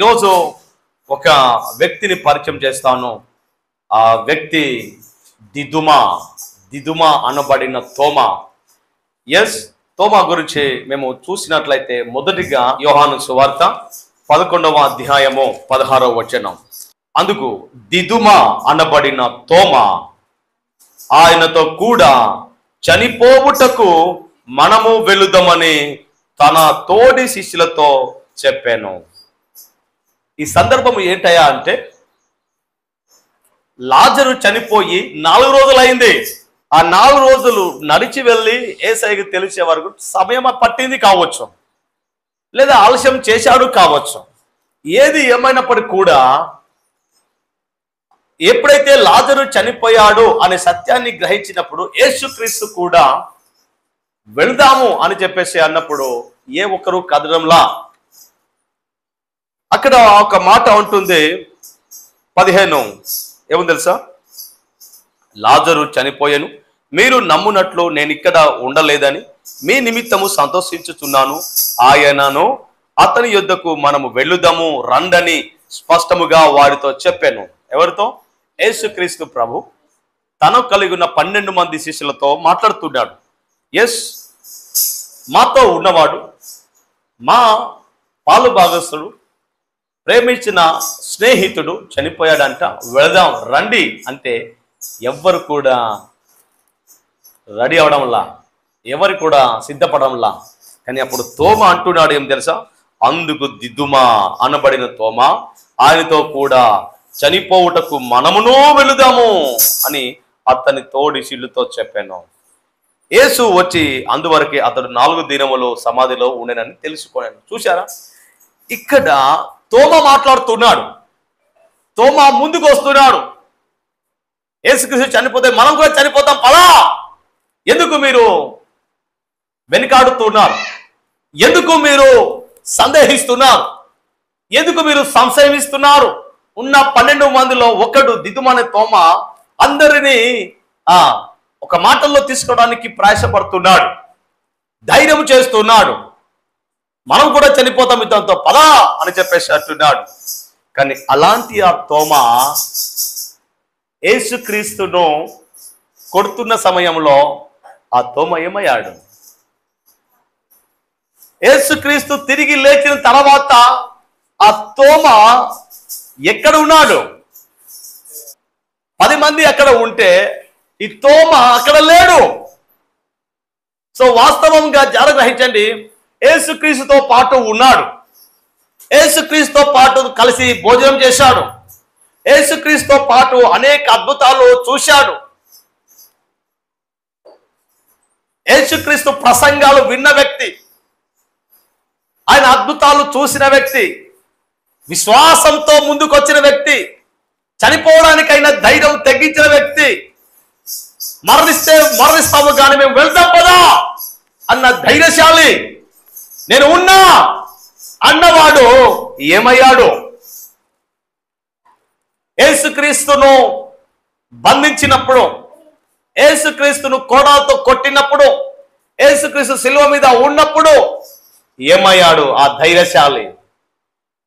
ఈరోజు ఒక వ్యక్తిని పరిచయం చేస్తాను. ఆ వ్యక్తి దిదుమ అనబడిన తోమా. తోమా గురించి మేము చూసినట్లయితే మొదటిగా యోహాను సువార్త 11వ అధ్యాయము 16వ వచనం. అందుకు దిదుమ అనబడిన తోమా ఆయనతో కూడా చనిపోవుటకు మనము వెళుదామని తన తోడి శిష్యులతో చెప్పాను. ఈ సందర్భం ఏంటయ్యా అంటే, లాజరు చనిపోయి 4 రోజులైంది. ఆ 4 రోజులు నడిచి వెళ్ళి యేసయ్యకు తెలిసే వరకు సమయం పట్టింది కావచ్చు, లేదా ఆలస్యం చేశాడు కావచ్చు. ఏది ఏమైనప్పటికీ కూడా ఎప్పుడైతే లాజరు చనిపోయాడు అనే సత్యాన్ని గ్రహించినప్పుడు యేసుక్రీస్తు కూడా వెళ్దాము అని చెప్పేసి అన్నప్పుడు ఏ ఒక్కరు కదలంలా. అక్కడ ఒక మాట ఉంటుంది 15, ఏముంది తెలుసా? లాజరు చనిపోయాను, మీరు నమ్మునట్లు నేను ఇక్కడ ఉండలేదని మీ నిమిత్తము సంతోషించుచున్నాను. ఆయనను అతని యొద్దకు మనము వెళ్ళుదాము రండని స్పష్టముగా వారితో చెప్పాను. ఎవరితో? యేసుక్రీస్తు ప్రభు తను కలిగి ఉన్న 12 మంది శిష్యులతో మాట్లాడుతున్నాడు. మాతో ఉన్నవాడు, మా పాలు భాగస్థుడు, ప్రేమించిన స్నేహితుడు చనిపోయాడంట, వెళదాం రండి అంటే ఎవ్వరు కూడా రెడీ అవడంలా, ఎవరు కూడా సిద్ధపడంలా. కానీ అప్పుడు తోమా అంటున్నాడు, ఏం తెలుసా? అందుకు దిదుమా అనబడిన తోమా ఆయనతో కూడా చనిపోవుటకు మనమును వెళుదాము అని అతని తోడి శిష్యులతో చెప్పాను. యేసు వచ్చి అందువరకు అతడు 4 దినములు సమాధిలో ఉండేనని తెలుసుకున్నాను. చూశారా? ఇక్కడ తోమా మాట్లాడుతున్నాడు. తోమా ముందుకు వస్తున్నాడు. యేసుక్రీస్తు చనిపోతే మనం కూడా చనిపోతాం పదా, ఎందుకు మీరు వెనుకాడుతున్నారు? ఎందుకు మీరు సందేహిస్తున్నారు? ఎందుకు మీరు సంశయిస్తున్నారు? ఉన్న 12 మందిలో ఒకడు దిదుమనే తోమా అందరినీ ఒక మాటల్లో తీసుకోవడానికి ప్రయాసపడుతున్నాడు, ధైర్యం చేస్తున్నాడు. మనం కూడా చనిపోతాం ఇతనితో పదా అని చెప్పేసి అంటున్నాడు. కానీ అలాంటి ఆ తోమా యేసుక్రీస్తును కొడుతున్న సమయంలో ఆ తోమా ఏమయ్యాడు? యేసుక్రీస్తు తిరిగి లేచిన తర్వాత ఆ తోమా ఎక్కడ ఉన్నాడు? 10 మంది అక్కడ ఉంటే ఈ తోమా అక్కడ లేడు. సో వాస్తవంగా గ్రహించండి, యేసుక్రీస్తుతో పాటు ఉన్నాడు, యేసుక్రీస్తుతో పాటు కలిసి భోజనం చేశాడు, యేసుక్రీస్తుతో పాటు అనేక అద్భుతాలు చూశాడు, యేసుక్రీస్తు ప్రసంగాలు విన్న వ్యక్తి, ఆయన అద్భుతాలు చూసిన వ్యక్తి, విశ్వాసంతో ముందుకొచ్చిన వ్యక్తి, చనిపోవడానికైనా ధైర్యం తగ్గించిన వ్యక్తి, మరణిస్తాము కానీ మేము వెళ్తాం పదా అన్న ధైర్యశాలి, నేను ఉన్నా అన్నవాడు ఏమయ్యాడు? యేసుక్రీస్తును బంధించినప్పుడు, యేసుక్రీస్తును కోడాలతో కొట్టినప్పుడు, యేసుక్రీస్తు శిలువ మీద ఉన్నప్పుడు ఏమయ్యాడు? ఆ ధైర్యశాలి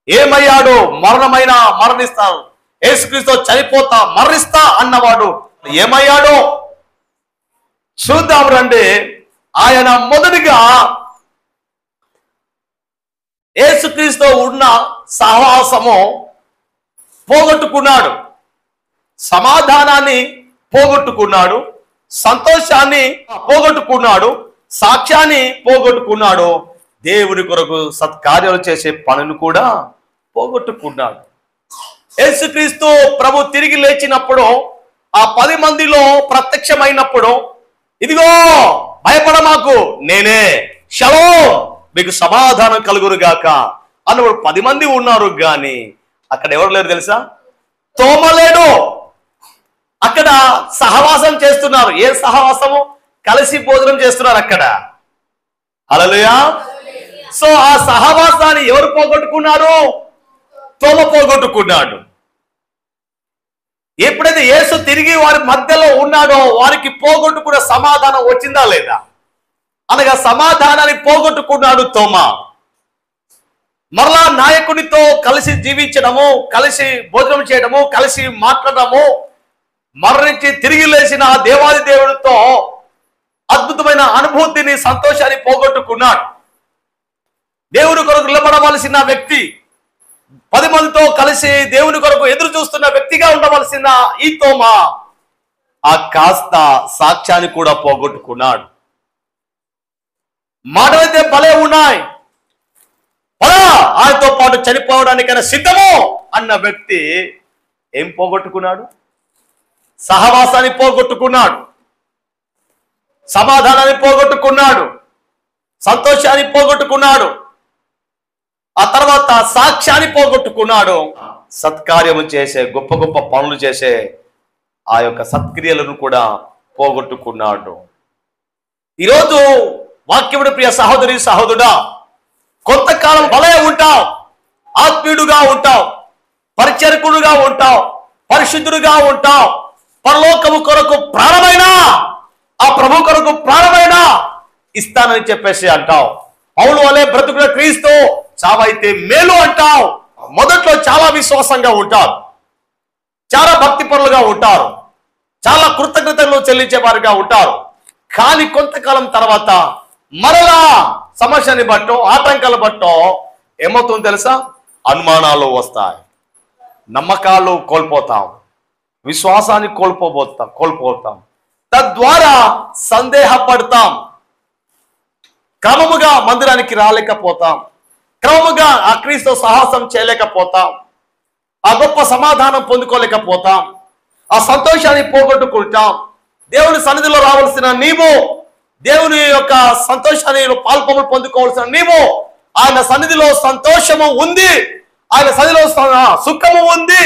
ఏమయ్యాడు? మరణిస్తాను, యేసుక్రీస్తు చనిపోతా మరణిస్తా అన్నవాడు ఏమయ్యాడో చూద్దాం రండి. ఆయన మొదటిగా యేసుక్రీస్తుతో ఉన్న సహవాసము పోగొట్టుకున్నాడు, సమాధానాన్ని పోగొట్టుకున్నాడు, సంతోషాన్ని పోగొట్టుకున్నాడు, సాక్ష్యాన్ని పోగొట్టుకున్నాడు, దేవుని కొరకు సత్కార్యాలు చేసే పనులు కూడా పోగొట్టుకున్నాడు. యేసుక్రీస్తు ప్రభు తిరిగి లేచినప్పుడు ఆ 10 మందిలో ప్రత్యక్షమైనప్పుడు, ఇదిగో భయపడ మాకు, నేనే, షలోమ్, మీకు సమాధానం కలుగురుగాక అన్నప్పుడు 10 మంది ఉన్నారు. కానీ అక్కడ ఎవరు లేరు తెలుసా? తోమా లేడు. అక్కడ సహవాసం చేస్తున్నారు. ఏ సహవాసము? కలిసి భోజనం చేస్తున్నారు అక్కడ. హల్లెలూయా. సో ఆ సహవాసాన్ని ఎవరు పోగొట్టుకున్నారు? తోమా పోగొట్టుకున్నాడు. ఎప్పుడైతే యేసు తిరిగి వారి మధ్యలో ఉన్నాడో వారికి పోగొట్టుకున్న సమాధానం వచ్చిందా లేదా? అనగా సమాధానాన్ని పోగొట్టుకున్నాడు తోమా. మరలా నాయకునితో కలిసి జీవించడము, కలిసి భోజనం చేయడము, కలిసి మాట్లాడము, మరణించి తిరిగి లేచిన ఆ దేవాది దేవుడితో అద్భుతమైన అనుభూతిని, సంతోషాన్ని పోగొట్టుకున్నాడు. దేవుని కొరకు నిలబడవలసిన వ్యక్తి, 10 మందితో కలిసి దేవుని కొరకు ఎదురు చూస్తున్న వ్యక్తిగా ఉండవలసిన ఈ తోమా ఆ కాస్త సాక్ష్యాన్ని కూడా పోగొట్టుకున్నాడు. మాటలైతే భలే ఉన్నాయి, ఆయనతో పాటు చనిపోవడానికైనా సిద్ధము అన్న వ్యక్తి ఏం పోగొట్టుకున్నాడు? సహవాసాన్ని పోగొట్టుకున్నాడు, సమాధానాన్ని పోగొట్టుకున్నాడు, సంతోషాన్ని పోగొట్టుకున్నాడు, ఆ తర్వాత సాక్ష్యాన్ని పోగొట్టుకున్నాడు. సత్కార్యము చేసే, గొప్ప గొప్ప పనులు చేసే ఆ యొక్క సత్క్రియలను కూడా పోగొట్టుకున్నాడు. ఈరోజు వాక్యముడి ప్రియ సహోదరి సహోదరుడా, కొంతకాలం భలే ఉంటావు, ఆత్మీయుడుగా ఉంటావు, పరిచరకుడుగా ఉంటావు, పరిశుద్ధుడుగా ఉంటావు, పరలోకము కొరకు ప్రాణమైనా, ఆ ప్రభు కొరకు ప్రాణమైనా ఇస్తానని చెప్పేసి అంటావు. పౌలు వలె బ్రతుకుల క్రీస్తు, చావైతే మేలు అంటావు. మొదట్లో చాలా విశ్వాసంగా ఉంటారు, చాలా భక్తి పరులుగా ఉంటారు, చాలా కృతజ్ఞతలు చెల్లించే వారిగా ఉంటారు. కానీ కొంతకాలం తర్వాత మరలా సమస్యని బట్టో, ఆటంకాలు బట్టో ఏమవుతుందో తెలుసా? అనుమానాలు వస్తాయి, నమ్మకాలు కోల్పోతాం, విశ్వాసాన్ని కోల్పోతాం, తద్వారా సందేహపడతాం, క్రమముగా మందిరానికి రాలేకపోతాం, క్రమముగా ఆ క్రీస్తు సాహసం చేయలేకపోతాం, ఆ గొప్ప సమాధానం పొందుకోలేకపోతాం, ఆ సంతోషాన్ని పోగొట్టుకుంటాం. దేవుని సన్నిధిలో రావాల్సిన నీవు, దేవుని యొక్క సంతోషాన్ని పాల్పొందులు పొందుకోవాల్సిన నీవు, ఆయన సన్నిధిలో సంతోషము ఉంది, ఆయన సన్నిధిలో సుఖము ఉంది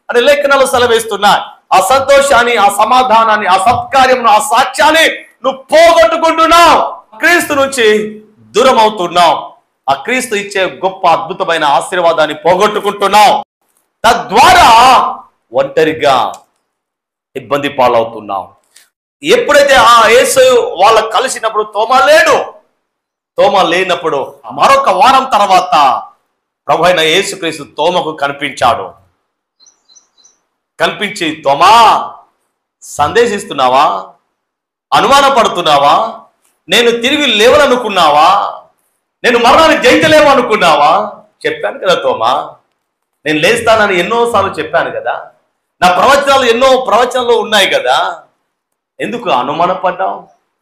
అని లేఖనాలు సెలవిస్తున్నాయి. ఆ సంతోషాన్ని, ఆ సమాధానాన్ని, ఆ సత్కార్యమును, ఆ సాక్ష్యాన్ని నువ్వు పోగొట్టుకుంటున్నావు, క్రీస్తు నుంచి దూరం అవుతున్నావు, ఆ క్రీస్తు ఇచ్చే గొప్ప అద్భుతమైన ఆశీర్వాదాన్ని పోగొట్టుకుంటున్నావు. తద్వారా ఒంటరిగా ఇబ్బంది పాలవుతున్నావు. ఎప్పుడైతే ఆ యేసు వాళ్ళకు కలిసినప్పుడు తోమా లేడు. తోమా లేనప్పుడు మరొక వారం తర్వాత ప్రభు అయిన యేసుక్రీస్తు తోమకు కనిపించాడు. కనిపించి, తోమా, సందేశిస్తున్నావా? అనుమానపడుతున్నావా? నేను తిరిగి లేవననుకున్నావా? నేను మరణాన్ని జయించలేము అనుకున్నావా? చెప్పాను కదా తోమా, నేను లేస్తానని ఎన్నోసార్లు చెప్పాను కదా, నా ప్రవచనాలు ఎన్నో ప్రవచనాలు ఉన్నాయి కదా, ఎందుకు అనుమానపడ్డావు?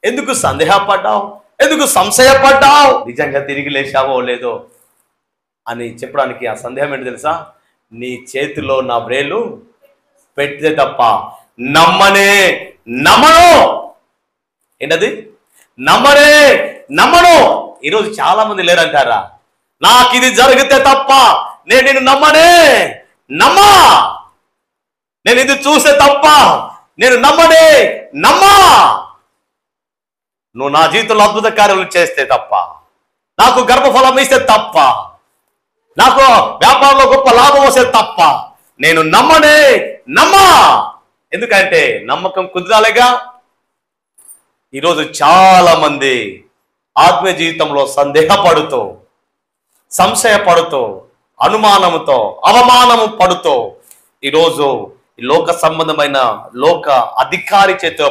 ఎందుకు సందేహపడ్డావు? ఎందుకు సంశయపడ్డావు? నిజంగా తిరిగి లేచావో లేదో అని చెప్పడానికి ఆ సందేహం ఏంటి తెలుసా? నీ చేతిలో నా వ్రేలు పెడితే తప్ప నమ్మను. ఏంటది? నమ్మను. ఈరోజు చాలా మంది లేరంటారా, నాకు ఇది జరిగితే తప్ప నేను నిన్ను నమ్మా, నేను ఇది చూస్తే తప్ప నేను నమ్మా, నువ్వు నా జీవితంలో అద్భుత కార్యాలు చేస్తే తప్ప, నాకు గర్భఫలం ఇస్తే తప్ప, నాకు వ్యాపారంలో గొప్ప లాభం వస్తే తప్ప నేను నమ్మా. ఎందుకంటే నమ్మకం కుదరాలేగా. ఈరోజు చాలా మంది ఆత్మీయ జీవితంలో సందేహపడుతూ, సంశయపడుతూ, అనుమానముతో, అవమానము పడుతూ ఈరోజు ఈ లోక సంబంధమైన లోక అధికారి చేతిలో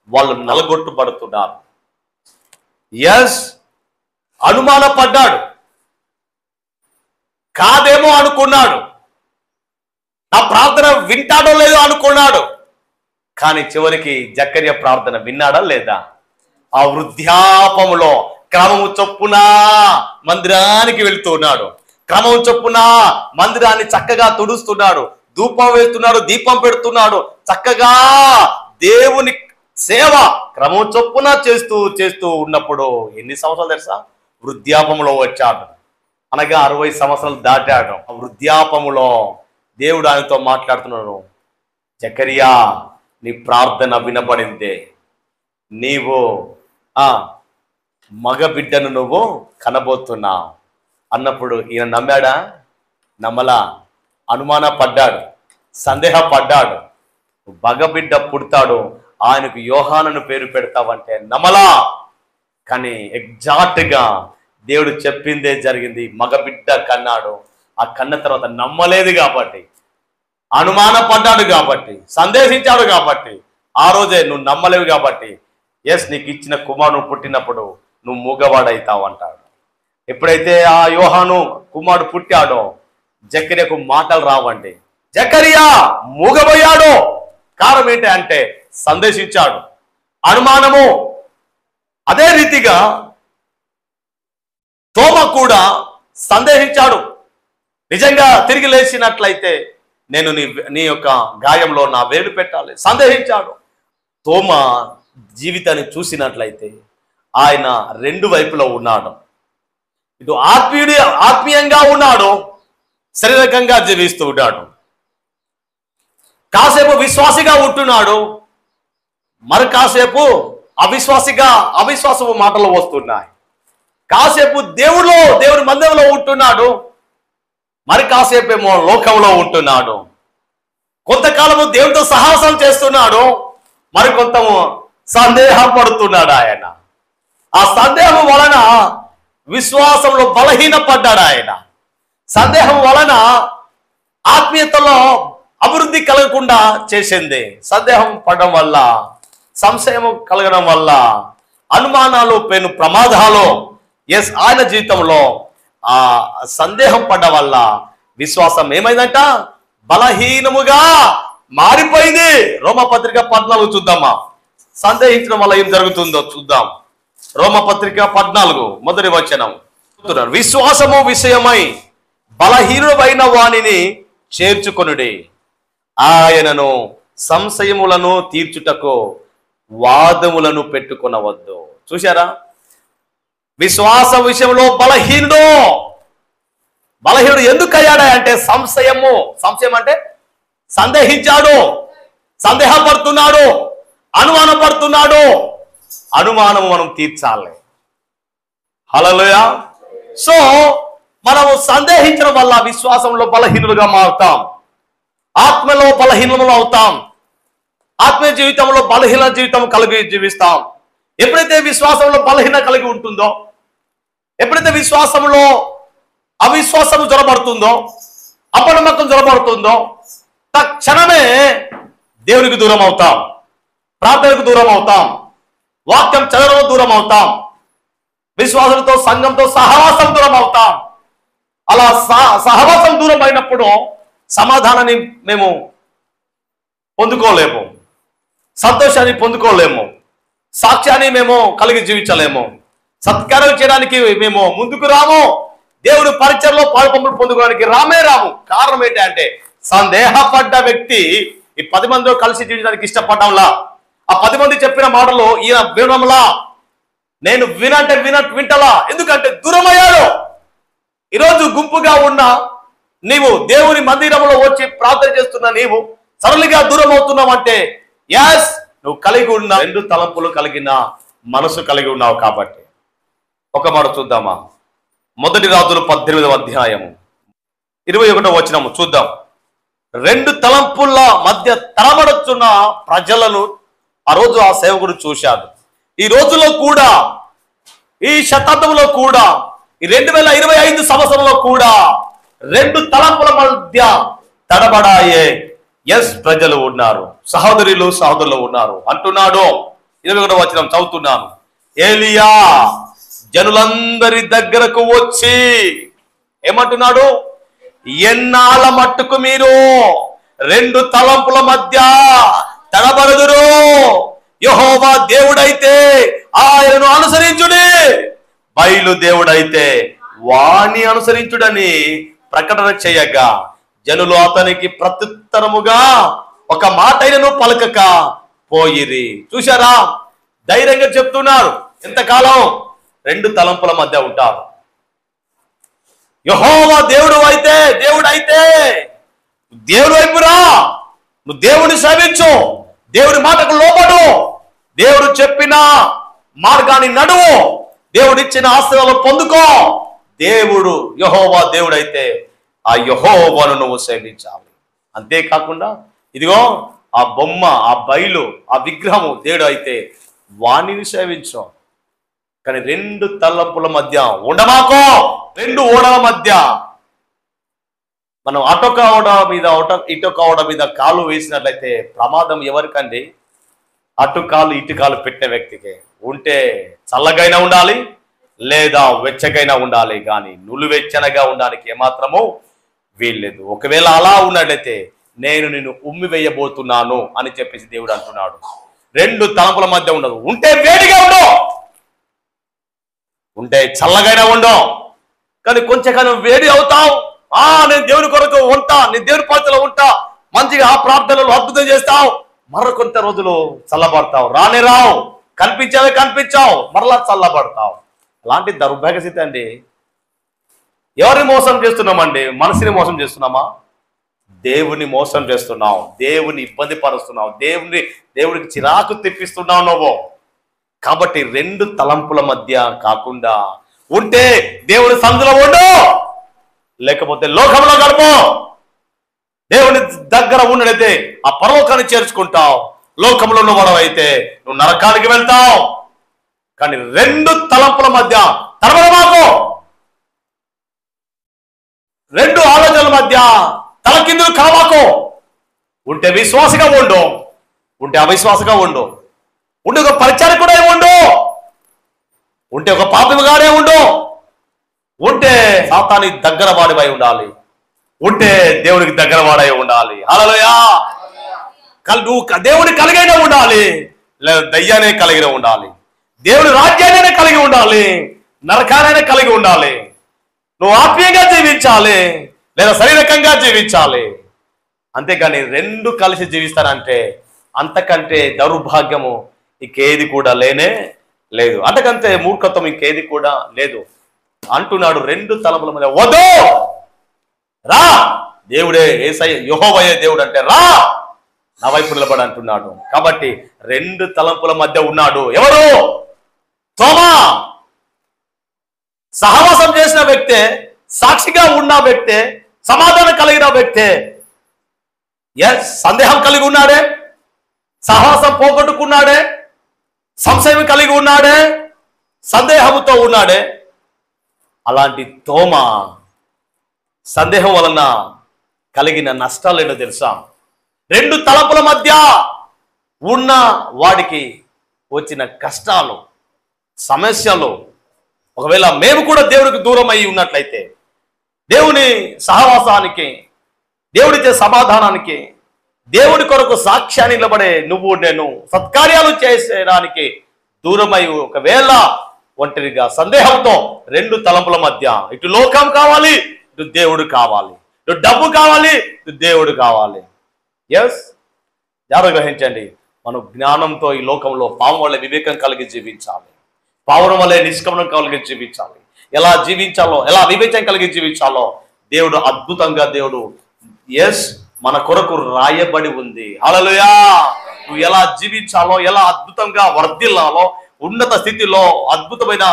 వాళ్ళు నలగొట్టుబడుతున్నారు. ఎస్, అనుమానపడ్డాడు, కాదేమో అనుకున్నాడు, నా ప్రార్థన వింటాడో లేదో అనుకున్నాడు. కానీ చివరికి జకర్యా ప్రార్థన విన్నాడా లేదా? ఆ వృద్ధాపములో క్రమము చొప్పున మందిరానికి వెళ్తున్నాడు, క్రమం చొప్పున మందిరాన్ని చక్కగా తుడుస్తున్నాడు, ధూపం వేస్తున్నాడు, దీపం పెడుతున్నాడు, చక్కగా దేవుని సేవ క్రమం చొప్పున చేస్తూ ఉన్నప్పుడు ఎన్ని సంవత్సరాలు తెలుసా? వృద్ధాపములో వచ్చాడు, అనగా 60 సంవత్సరాలు దాటాడు. ఆ వృద్ధాపములో దేవుడు ఆయనతో మాట్లాడుతున్నాడు, జకర్యా, నీ ప్రార్థన వినబడిందే, నీవు మగ బిడ్డను నువ్వు కనబోతున్నావు అన్నప్పుడు ఈయన నమ్మాడా? నమ్మలా. అనుమానపడ్డాడు, సందేహపడ్డాడు. మగబిడ్డ పుడతాడు, ఆయనకు యోహానను పేరు పెడతావంటే నమ్మలా. కానీ ఎగ్జాక్ట్గా దేవుడు చెప్పిందే జరిగింది. మగబిడ్డ కన్నాడు. ఆ కన్న తర్వాత నమ్మలేదు కాబట్టి, అనుమానపడ్డాడు కాబట్టి, సందేహించాడు కాబట్టి, ఆ రోజే నువ్వు నమ్మలేవు కాబట్టి ఎస్ నీకు ఇచ్చిన కుమారుడు పుట్టినప్పుడు నువ్వు మూగవాడైతావు అంటాడు. ఎప్పుడైతే ఆ యోహాను కుమారుడు పుట్టాడో జకర్యాకు మాటలు రావండి. జకర్యా మూగబోయాడు. కారణం ఏంటి అంటే సందేశించాడు, అనుమానము. అదే రీతిగా తోమ కూడా సందేహించాడు. నిజంగా తిరిగి లేచినట్లయితే నేను నీ యొక్క గాయంలో నా వేలు పెట్టాలి. సందేహించాడు. తోమ జీవితాన్ని చూసినట్లయితే ఆయన రెండు వైపులో ఉన్నాడు. ఇటు ఆత్మీయంగా ఉన్నాడు, శారీరకంగా జీవిస్తూ ఉన్నాడు. కాసేపు విశ్వాసిగా ఉంటున్నాడు, మరి కాసేపు అవిశ్వాసపు మాటలు వస్తున్నాయి. కాసేపు దేవుడి మందిరంలో ఉంటున్నాడు, మరి కాసేపేమో లోకంలో ఉంటున్నాడు. కొంతకాలము దేవుడితో సాహసం చేస్తున్నాడు, మరి కొంతము సందేహం పడుతున్నాడు. ఆయన ఆ సందేహం వలన విశ్వాసంలో బలహీనపడ్డాడు. ఆయన సందేహం వలన ఆత్మీయతలో అభివృద్ధి కలగకుండా చేసింది. సందేహం పడడం వల్ల, సంశయం కలగడం వల్ల, అనుమానాలు పెను ప్రమాదాలు ఆయన జీవితంలో ఆ సందేహం పడ్డం వల్ల విశ్వాసం ఏమైందంట? బలహీనముగా మారిపోయింది. రోమపత్రిక 14 చూద్దామా? సందేహించడం వల్ల ఏం జరుగుతుందో చూద్దాం. రోమపత్రిక 14 మొదటి వచనం. విశ్వాసము విషయమై బలహీనుడైన వానిని చేర్చుకొనుడి, ఆయనను సంశయములను తీర్చుటకు వాదములను పెట్టుకొనవద్దు. చూశారా? విశ్వాస విషయంలో బలహీనుడు ఎందుకు అయ్యాడా అంటే సంశయం అంటే సందేహించాడు, సందేహపడుతున్నాడు, అనుమానపడుతున్నాడు. అనుమానము మనం తీర్చాలి. హల్లెలూయా. సో మనము సందేహించడం వల్ల విశ్వాసంలో బలహీనులుగా మారుతాం, ఆత్మలో బలహీనములు అవుతాం, ఆత్మీయ జీవితంలో బలహీన జీవితం కలిగి జీవిస్తాం. ఎప్పుడైతే విశ్వాసంలో బలహీన కలిగి ఉంటుందో, ఎప్పుడైతే విశ్వాసంలో అవిశ్వాసము జ్వరపడుతుందో, అపనమ్మకం జ్వరపడుతుందో, తక్షణమే దేవునికి దూరం అవుతాం, ప్రార్థనకు దూరం అవుతాం, వాక్యం చదవడం దూరం అవుతాం, విశ్వాసంతో సంఘంతో సహవాసం దూరం అవుతాం. అలా సహవాసం దూరం అయినప్పుడు సమాధానాన్ని మేము పొందుకోలేము, సంతోషాన్ని పొందుకోలేము, సాక్ష్యాన్ని మేము కలిగి జీవించలేము, సత్కారం చేయడానికి మేము ముందుకు రాము, దేవుడు పరిచయంలో పాల్పొంపులు పొందుకోవడానికి రాము. కారణం ఏంటి అంటే సందేహపడ్డ వ్యక్తి ఈ 10 మందితో కలిసి జీవించడానికి ఇష్టపడడంలా, ఆ 10 మంది చెప్పిన మాటలు ఈయన వినడంలా, నేను వింటలా. ఎందుకంటే దూరమయ్యాడు. ఈరోజు గుంపుగా ఉన్న నీవు, దేవుని మందిరంలో వచ్చి ప్రార్థన చేస్తున్న నీవు సరళిగా దూరం అవుతున్నావు అంటే ఎస్ నువ్వు కలిగి ఉన్న 2 తలంపులు కలిగిన మనసు కలిగి ఉన్నావు కాబట్టి. ఒక మాట చూద్దామా? మొదటి రాజులు 18వ అధ్యాయము 21వ వచనము చూద్దాం. 2 తలంపుల మధ్య తలబడుతున్న ప్రజలను ఆ రోజు ఆ సేవకుడు చూశాడు. ఈ రోజులో కూడా, ఈ శతాబ్దంలో కూడా, ఈ 2025 సంవత్సరంలో కూడా 2 తలంపుల మధ్య తడబడాయే ప్రజలు ఉన్నారు, సహోదరులు ఉన్నారు అంటున్నాడు. 21వ వచనం చదువుతున్నాను. ఏలియా జనులందరి దగ్గరకు వచ్చి ఏమంటున్నాడు? ఎన్నాళ్ళ మట్టుకు మీరు 2 తలంపుల మధ్య తడబడుదురు? యెహోవా దేవుడైతే ఆయనను అనుసరించుడి, బయలు దేవుడైతే వాణ్ణి అనుసరించుడని ప్రకటన చేయగా జనులు అతనికి ప్రత్యుత్తరముగా ఒక మాటైనను పలకక పోయిరి. చూశారా? ధైర్యంగా చెప్తున్నారు. ఎంతకాలం 2 తలంపుల మధ్య ఉంటారు. యెహోవా దేవుడైతే దేవుడి వైపు రా, నువ్వు దేవుని సేవించు, దేవుడి మాటకు లోబడు, దేవుడు చెప్పిన మార్గాన్ని నడువు, దేవుడిచ్చిన ఆశీర్వాదాలు పొందుకో. దేవుడు యెహోవా దేవుడైతే ఆ యెహోవాను నువ్వు సేవించాలి. అంతేకాకుండా ఇదిగో ఆ బొమ్మ, ఆ బయలు, ఆ విగ్రహము దేవుడు అయితే వాణిని సేవించు. కానీ రెండు తలంపుల మధ్య ఉండమాకో. రెండు ఓడల మధ్య మనం అటొక ఓడ మీద ఇటొక ఓడ మీద కాలు వేసినట్లయితే ప్రమాదం ఎవరికండి? అటు కాలు ఇటు కాలు పెట్టిన వ్యక్తికి. ఉంటే చల్లగైనా ఉండాలి, లేదా వెచ్చగైనా ఉండాలి, కానీ నులువెచ్చనగా ఉండడానికి ఏమాత్రము వీల్లేదు. ఒకవేళ అలా ఉన్నట్లయితే నేను నిన్ను ఉమ్మి వేయబోతున్నాను అని చెప్పేసి దేవుడు అంటున్నాడు. రెండు తలంపుల మధ్య ఉండదు. ఉంటే వేడిగా ఉండు, ఉంటే చల్లగైనా ఉండు, కానీ కొంచెం కాలం వేడి అవుతావు. నేను దేవుని కొరకు ఉంటా, నేను దేవుని పాత్రలో ఉంటా, మంచిగా ఆ ప్రార్థనలు అద్భుతం చేస్తావు, మరొకొంత రోజులు చల్లబడతావు. రానే రావు, కనిపించావే కనిపించావు, మరలా చల్లబడతావు. అలాంటి దౌర్భాగ్య స్థితి అండి. ఎవరిని మోసం చేస్తున్నామండి? మనిషిని మోసం చేస్తున్నామా? దేవుని మోసం చేస్తున్నావు, దేవుని ఇబ్బంది పరుస్తున్నావు, దేవుడికి చిరాకు తెప్పిస్తున్నావు నువ్వు. కాబట్టి రెండు తలంపుల మధ్య కాకుండా ఉంటే దేవుని సందులో ఉండు, లేకపోతే లోకంలో గడుపు. దేవుని దగ్గర ఉన్నదైతే ఆ పరలోకాన్ని చేర్చుకుంటావు, లోకంలో ఉన్నవాడు అయితే నువ్వు నరకానికి వెళ్తావు. కానీ రెండు తలంపుల మధ్య తరబడమాకు. రెండు ఆలోచనల మధ్య తలకిందులు కావాకు. ఉంటే విశ్వాసగా ఉండు, ఉంటే అవిశ్వాసగా ఉండు, ఉంటే ఒక పరిచారకుడే ఉండు, ఉంటే ఒక పాపిగానే ఉండు, ఉంటే సాతాని దగ్గర వాడివై ఉండాలి, ఉంటే దేవునికి దగ్గర వాడై ఉండాలి. హల్లెలూయా. నువ్వు దేవుని కలిగైనా ఉండాలి, లేదా దయ్యానే కలిగిన ఉండాలి. దేవుని రాజ్యాన్ని కలిగి ఉండాలి, నరకాన్ని కలిగి ఉండాలి. నువ్వు ఆత్మీయంగా జీవించాలి, లేదా శారీరకంగా జీవించాలి. అంతేగాని రెండు కలిసి జీవిస్తానంటే అంతకంటే దౌర్భాగ్యము ఇంకేది కూడా లేనే లేదు, అంతకంటే మూర్ఖత్వం ఇంకేది కూడా లేదు అంటున్నాడు. రెండు తలంపుల మధ్య వద్దు, రా. దేవుడే యేసయ్య యెహోవాయే దేవుడు అంటే రా, నా వైపు నిలబడి అంటున్నాడు. కాబట్టి రెండు తలంపుల మధ్య ఉన్నాడు. ఎవరు? తోమా. సహవాసం చేసిన వ్యక్తే, సాక్షిగా ఉన్న వ్యక్తే, సమాధానం కలిగిన వ్యక్తే. సందేహం కలిగి ఉన్నాడే, సహవాసం పోగొట్టుకున్నాడే, సంశయం కలిగి ఉన్నాడే, సందేహంతో ఉన్నాడే. అలాంటి తోమా సందేహం వలన కలిగిన నష్టాలు ఏంటో తెలుసా? రెండు తలంపుల మధ్య ఉన్న వాడికి వచ్చిన కష్టాలు, సమస్యలు. ఒకవేళ మేము కూడా దేవుడికి దూరం అయి ఉన్నట్లయితే, దేవుని సహవాసానికి, దేవుడిచ్చే సమాధానానికి, దేవుడి కొరకు సాక్ష్యాన్ని నిలబడే నువ్వు నేను సత్కార్యాలు చేసేయడానికి దూరమై ఒకవేళ ఒంటరిగా సందేహంతో రెండు తలంపుల మధ్య ఇటు లోకం కావాలి, ఇటు దేవుడు కావాలి, ఇటు డబ్బు కావాలి, ఇటు దేవుడు కావాలి. జాగ్రత్త గ్రహించండి. మనం జ్ఞానంతో ఈ లోకంలో పాపం వల్ల వివేకం కలిగి జీవించాలి, పావురం వల్లే నిష్కమనం కలిగి జీవించాలి. ఎలా జీవించాలో, ఎలా వివేచన కలిగి జీవించాలో దేవుడు అద్భుతంగా దేవుడు మన కొరకు రాయబడి ఉంది. హల్లెలూయా. నువ్వు ఎలా జీవించాలో, ఎలా అద్భుతంగా వర్ధిల్లాలో, ఉన్నత స్థితిలో అద్భుతమైన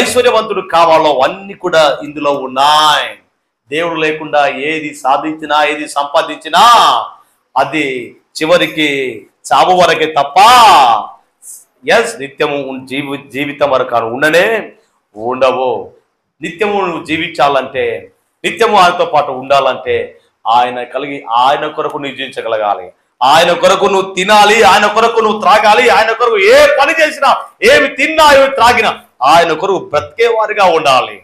ఐశ్వర్యవంతుడు కావాలో అన్ని కూడా ఇందులో ఉన్నాయి. దేవుడు లేకుండా ఏది సాధించినా, ఏది సంపాదించినా అది చివరికి చావు వరకే తప్ప నిత్యము జీవితం వరకు ఉండనే ఉండవు. నిత్యము నువ్వు జీవించాలంటే, నిత్యము ఆయనతో పాటు ఉండాలంటే ఆయన కొరకు నువ్వు జీవించగలగాలి, ఆయన కొరకు నువ్వు తినాలి, ఆయన కొరకు నువ్వు త్రాగాలి, ఆయన కొరకు ఏ పని చేసినా, ఏమి తిన్నా, ఏమి త్రాగినా ఆయన కొరకు బ్రతికేవారిగా ఉండాలి.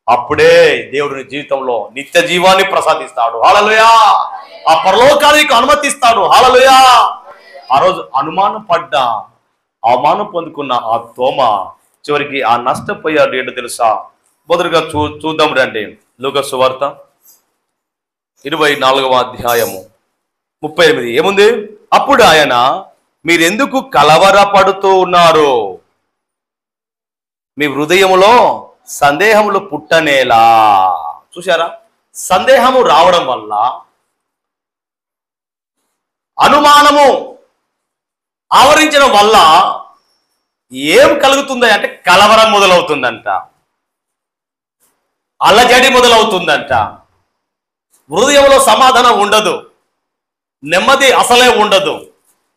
అప్పుడే దేవుడిని జీవితంలో నిత్య జీవాన్ని ప్రసాదిస్తాడు. హల్లెలూయా. ఆ పరలోకానికి అనుమతిస్తాడు. హల్లెలూయా. ఆ రోజు అవమానం పొందుకున్న ఆ తోమ చివరికి ఆ నష్టపోయాడు. ఏంటో తెలుసా? మొదలుగా చూద్దాం రండి. లూకా సువార్త 24వ అధ్యాయము 38 ఏముంది? అప్పుడు ఆయన, మీరెందుకు కలవరపడుతూ ఉన్నారు? మీ హృదయములో సందేహములు పుట్టనేలా. చూశారా? సందేహము రావడం వల్ల, అనుమానము ఆవరించడం వల్ల ఏం కలుగుతుంది అంటే కలవరం మొదలవుతుందంట, అల్లజడి మొదలవుతుందంట, హృదయంలో సమాధానం ఉండదు, నెమ్మది అసలే ఉండదు.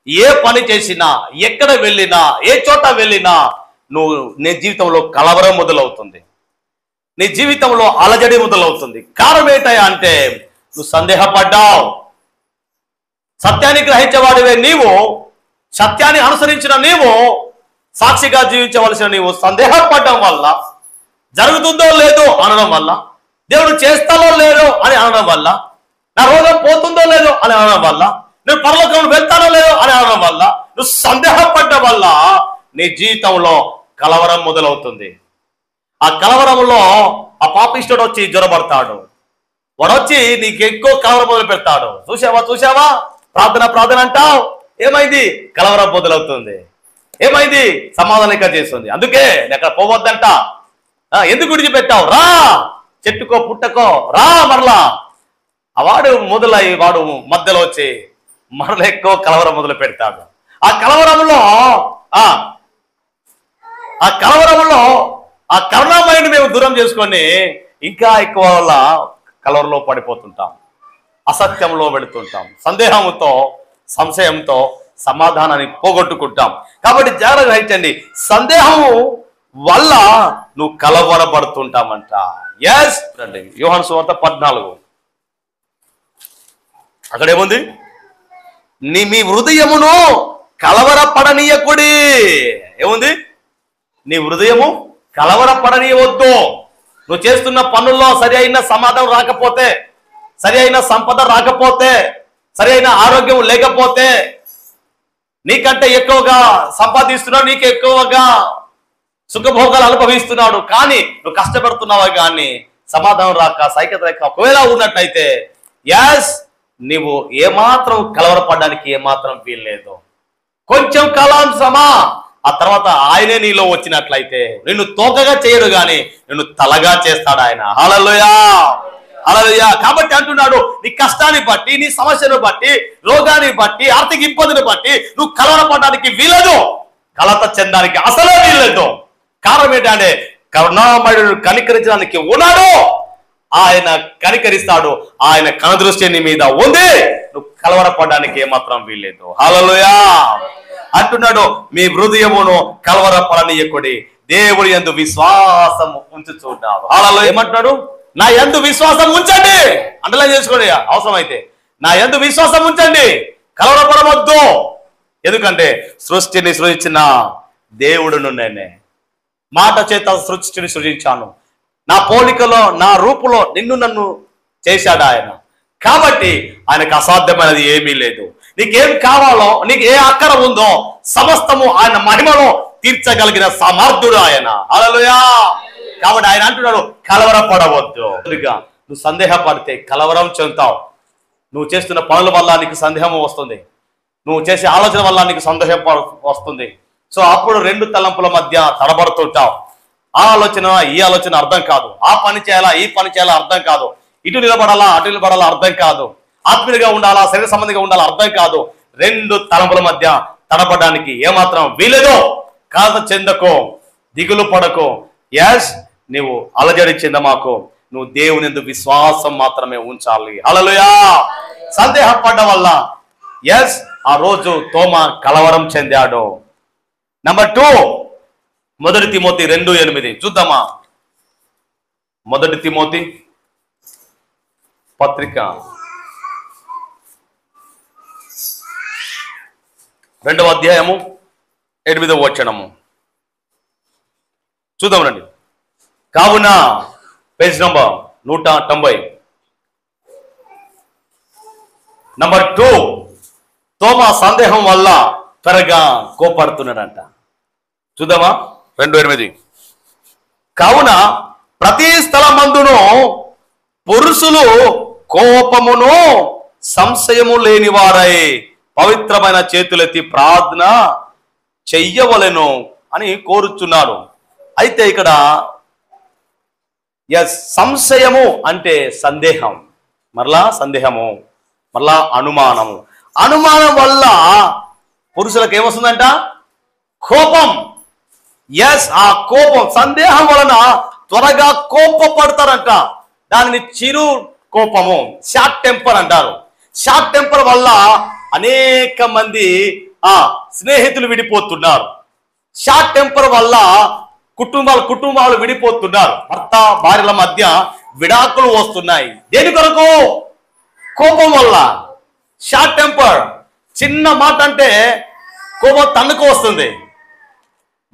ఏ పని చేసినా, ఎక్కడ వెళ్ళినా, ఏ చోట వెళ్ళినా నీ జీవితంలో కలవరం మొదలవుతుంది, నీ జీవితంలో అలజడి మొదలవుతుంది. కారణం ఏంటయ్యా అంటే నువ్వు సందేహపడ్డావు. సత్యాన్ని గ్రహించేవాడివే నీవు, సత్యాన్ని అనుసరించిన నీవు, సాక్షిగా జీవించవలసిన నీవు సందేహపడడం వల్ల, జరుగుతుందో లేదో అనడం వల్ల, దేవుడు చేస్తాలో లేదో అని అనడం వల్ల, నా రోగం పోతుందో లేదో అని అనడం వల్ల, నువ్వు పరలోకం వెళ్తానో లేదో అని అనడం వల్ల, నువ్వు సందేహపడ్డం వల్ల నీ జీవితంలో కలవరం మొదలవుతుంది. ఆ కలవరంలో ఆ పాపిష్టుడు వచ్చి జ్వరపడతాడు. వాడు వచ్చి నీకు ఎక్కువ కలవరం మొదలు పెడతాడు. చూసావా ప్రార్థన అంటావు, ఏమైంది? కలవరం మొదలవుతుంది. ఏమైంది? సమాధానిక చేస్తుంది. అందుకే ఎక్కడ పోవద్దంట. ఎందుకు విడిచిపెట్టావు? రా, చెట్టుకో పుట్టకో రా మరలా. వాడు వాడు మధ్యలో వచ్చి మరల ఎక్కువ కలవరం మొదలు పెడతాడు. ఆ కలవరంలో ఆ కరుణామయుని మేము దూరం చేసుకొని ఇంకా ఎక్కువ వల్ల కలవరంలో పడిపోతుంటాం, అసత్యంలో వెళుతుంటాం, సంశయంతో సమాధానాన్ని పోగొట్టుకుంటాం. కాబట్టి జాగ్రత్త గ్రహించండి, సందేహము వల్ల నువ్వు కలవరపడుతుంటామంట. ఎస్ అండి. యోహాను సువార్త 14 అక్కడేముంది? మీ హృదయమును కలవరపడనీయకుడి. ఏముంది? నీ హృదయము కలవరపడనీయవద్దు. నువ్వు చేస్తున్న పనుల్లో సరి అయిన సమాధానం రాకపోతే, సరి అయిన సంపద రాకపోతే, సరి అయిన ఆరోగ్యం లేకపోతే, నీకంటే ఎక్కువగా సంపాదిస్తున్నాడు, నీకు ఎక్కువగా సుఖభోగాలు అనుభవిస్తున్నాడు, కానీ నువ్వు కష్టపడుతున్నావా కానీ సమాధానం రాక, సైకత రాక ఒకవేళ ఉన్నట్లయితే యాస్ నీవు ఏమాత్రం కలవరపడడానికి ఏమాత్రం వీల్లేదు. కొంచెం కాలం ఆ తర్వాత ఆయనే నీలో వచ్చినట్లయితే నిన్ను తోకగా చేయడు గాని నిన్ను తలగా చేస్తాడు ఆయన. హల్లెలూయా, హల్లెలూయా. కాబట్టి అంటున్నాడు, నీ కష్టాన్ని బట్టి, నీ సమస్యను బట్టి, రోగాన్ని బట్టి, ఆర్థిక ఇబ్బందిని బట్టి నువ్వు కలవరపడడానికి వీలదు, కలత చెందడానికి అసలే వీల్లేదు. కారణం ఏంటంటే కరుణామయుడు కనికరించడానికి ఉన్నాడు, ఆయన కనికరిస్తాడు, ఆయన కనుదృష్టి నీ మీద ఉంది, నువ్వు కలవరపడడానికి ఏమాత్రం వీల్లేదు. హల్లెలూయా అంటున్నాడు, మీ హృదయమును కలవరపడనీయకుడి, దేవుడి యందు విశ్వాసం ఉంచుచున్నాడు. హల్లెలూయా. ఏమంటున్నాడు? నా యందు విశ్వాసం ఉంచండి. అండర్లైన్ చేసుకోండి అవసరమైతే. నా యందు విశ్వాసం ఉంచండి, కలవరపడవద్దు. ఎందుకంటే సృష్టిని సృజించిన దేవుడును నేనే, మాట చేత సృష్టిని సృజించాను, నా పోలికలో నా రూపులో నన్ను చేశాడు ఆయన. కాబట్టి ఆయనకు అసాధ్యమైనది ఏమీ లేదు. నీకేం కావాలో, నీకు ఏ అక్కర ఉందో సమస్తము ఆయన మహిమలో తీర్చగలిగిన సమర్థుడు ఆయన. హల్లెలూయా. కాబట్టి ఆయన అంటున్నాడు, కలవరపడవద్దు. నువ్వు సందేహపడితే కలవరం చెందుతావు. నువ్వు చేస్తున్న పనుల వల్ల నీకు సందేహం వస్తుంది, నువ్వు చేసే ఆలోచన వల్ల నీకు సందేహం వస్తుంది. సో అప్పుడు రెండు తలంపుల మధ్య తడబడుతుంటావు. ఆ ఆలోచన ఈ ఆలోచన అర్థం కాదు, ఆ పని చేయాలా ఈ పని చేయాలా అర్థం కాదు, ఇటు నిలబడాలా అటు నిలబడాలా అర్థం కాదు, ఆత్మీయుడిగా ఉండాలా శరీర సంబంధిగా ఉండాలా అర్థం కాదు. రెండు తలంపుల మధ్య తడబడడానికి ఏమాత్రం వీలేదు. కాత చెందకో, దిగులు పడకో. ఎస్, నువ్వు అలజడి చెందమాకు, నువ్వు దేవుని యందు విశ్వాసం మాత్రమే ఉంచాలి. హల్లెలూయా. సందేహపడ్డ వల్ల ఎస్ ఆ రోజు తోమ కలవరం చెందాడు. నెంబర్ 2, 1 తిమోతి 2:8 చూద్దామా. 1 తిమోతి పత్రిక 2వ అధ్యాయము 8వ వచనము చూద్దాం రండి. కావున పేజ్ నంబర్ 190. నెంబర్ 2, తోమ సందేహం వల్ల త్వరగా కోపడుతున్నాడంట. చూద్దామా 2:8. కావున ప్రతి స్థలమందును పురుషులు కోపమును సంశయము లేని వారై పవిత్రమైన చేతులెత్తి ప్రార్థన చెయ్యవలెను అని కోరుచున్నాడు. అయితే ఇక్కడ సంశయము అంటే సందేహం, మరలా సందేహము, మరలా అనుమానము. అనుమానం వల్ల పురుషులకు ఏమొస్తుందంట? కోపం. ఆ కోపం, సందేహం వలన త్వరగా కోపపడతారంట. దానిని చిరు కోపము, షార్ట్ టెంపర్ అంటారు. షార్ట్ టెంపర్ వల్ల అనేక మంది స్నేహితులు విడిపోతున్నారు. షార్ట్ టెంపర్ వల్ల కుటుంబాలు విడిపోతున్నారు. భర్త భార్యల మధ్య విడాకులు వస్తున్నాయి. దేని కొరకు? కోపం వల్ల. షార్ట్ టెంపర్, చిన్న మాట అంటే కోపం తన్నుకు వస్తుంది.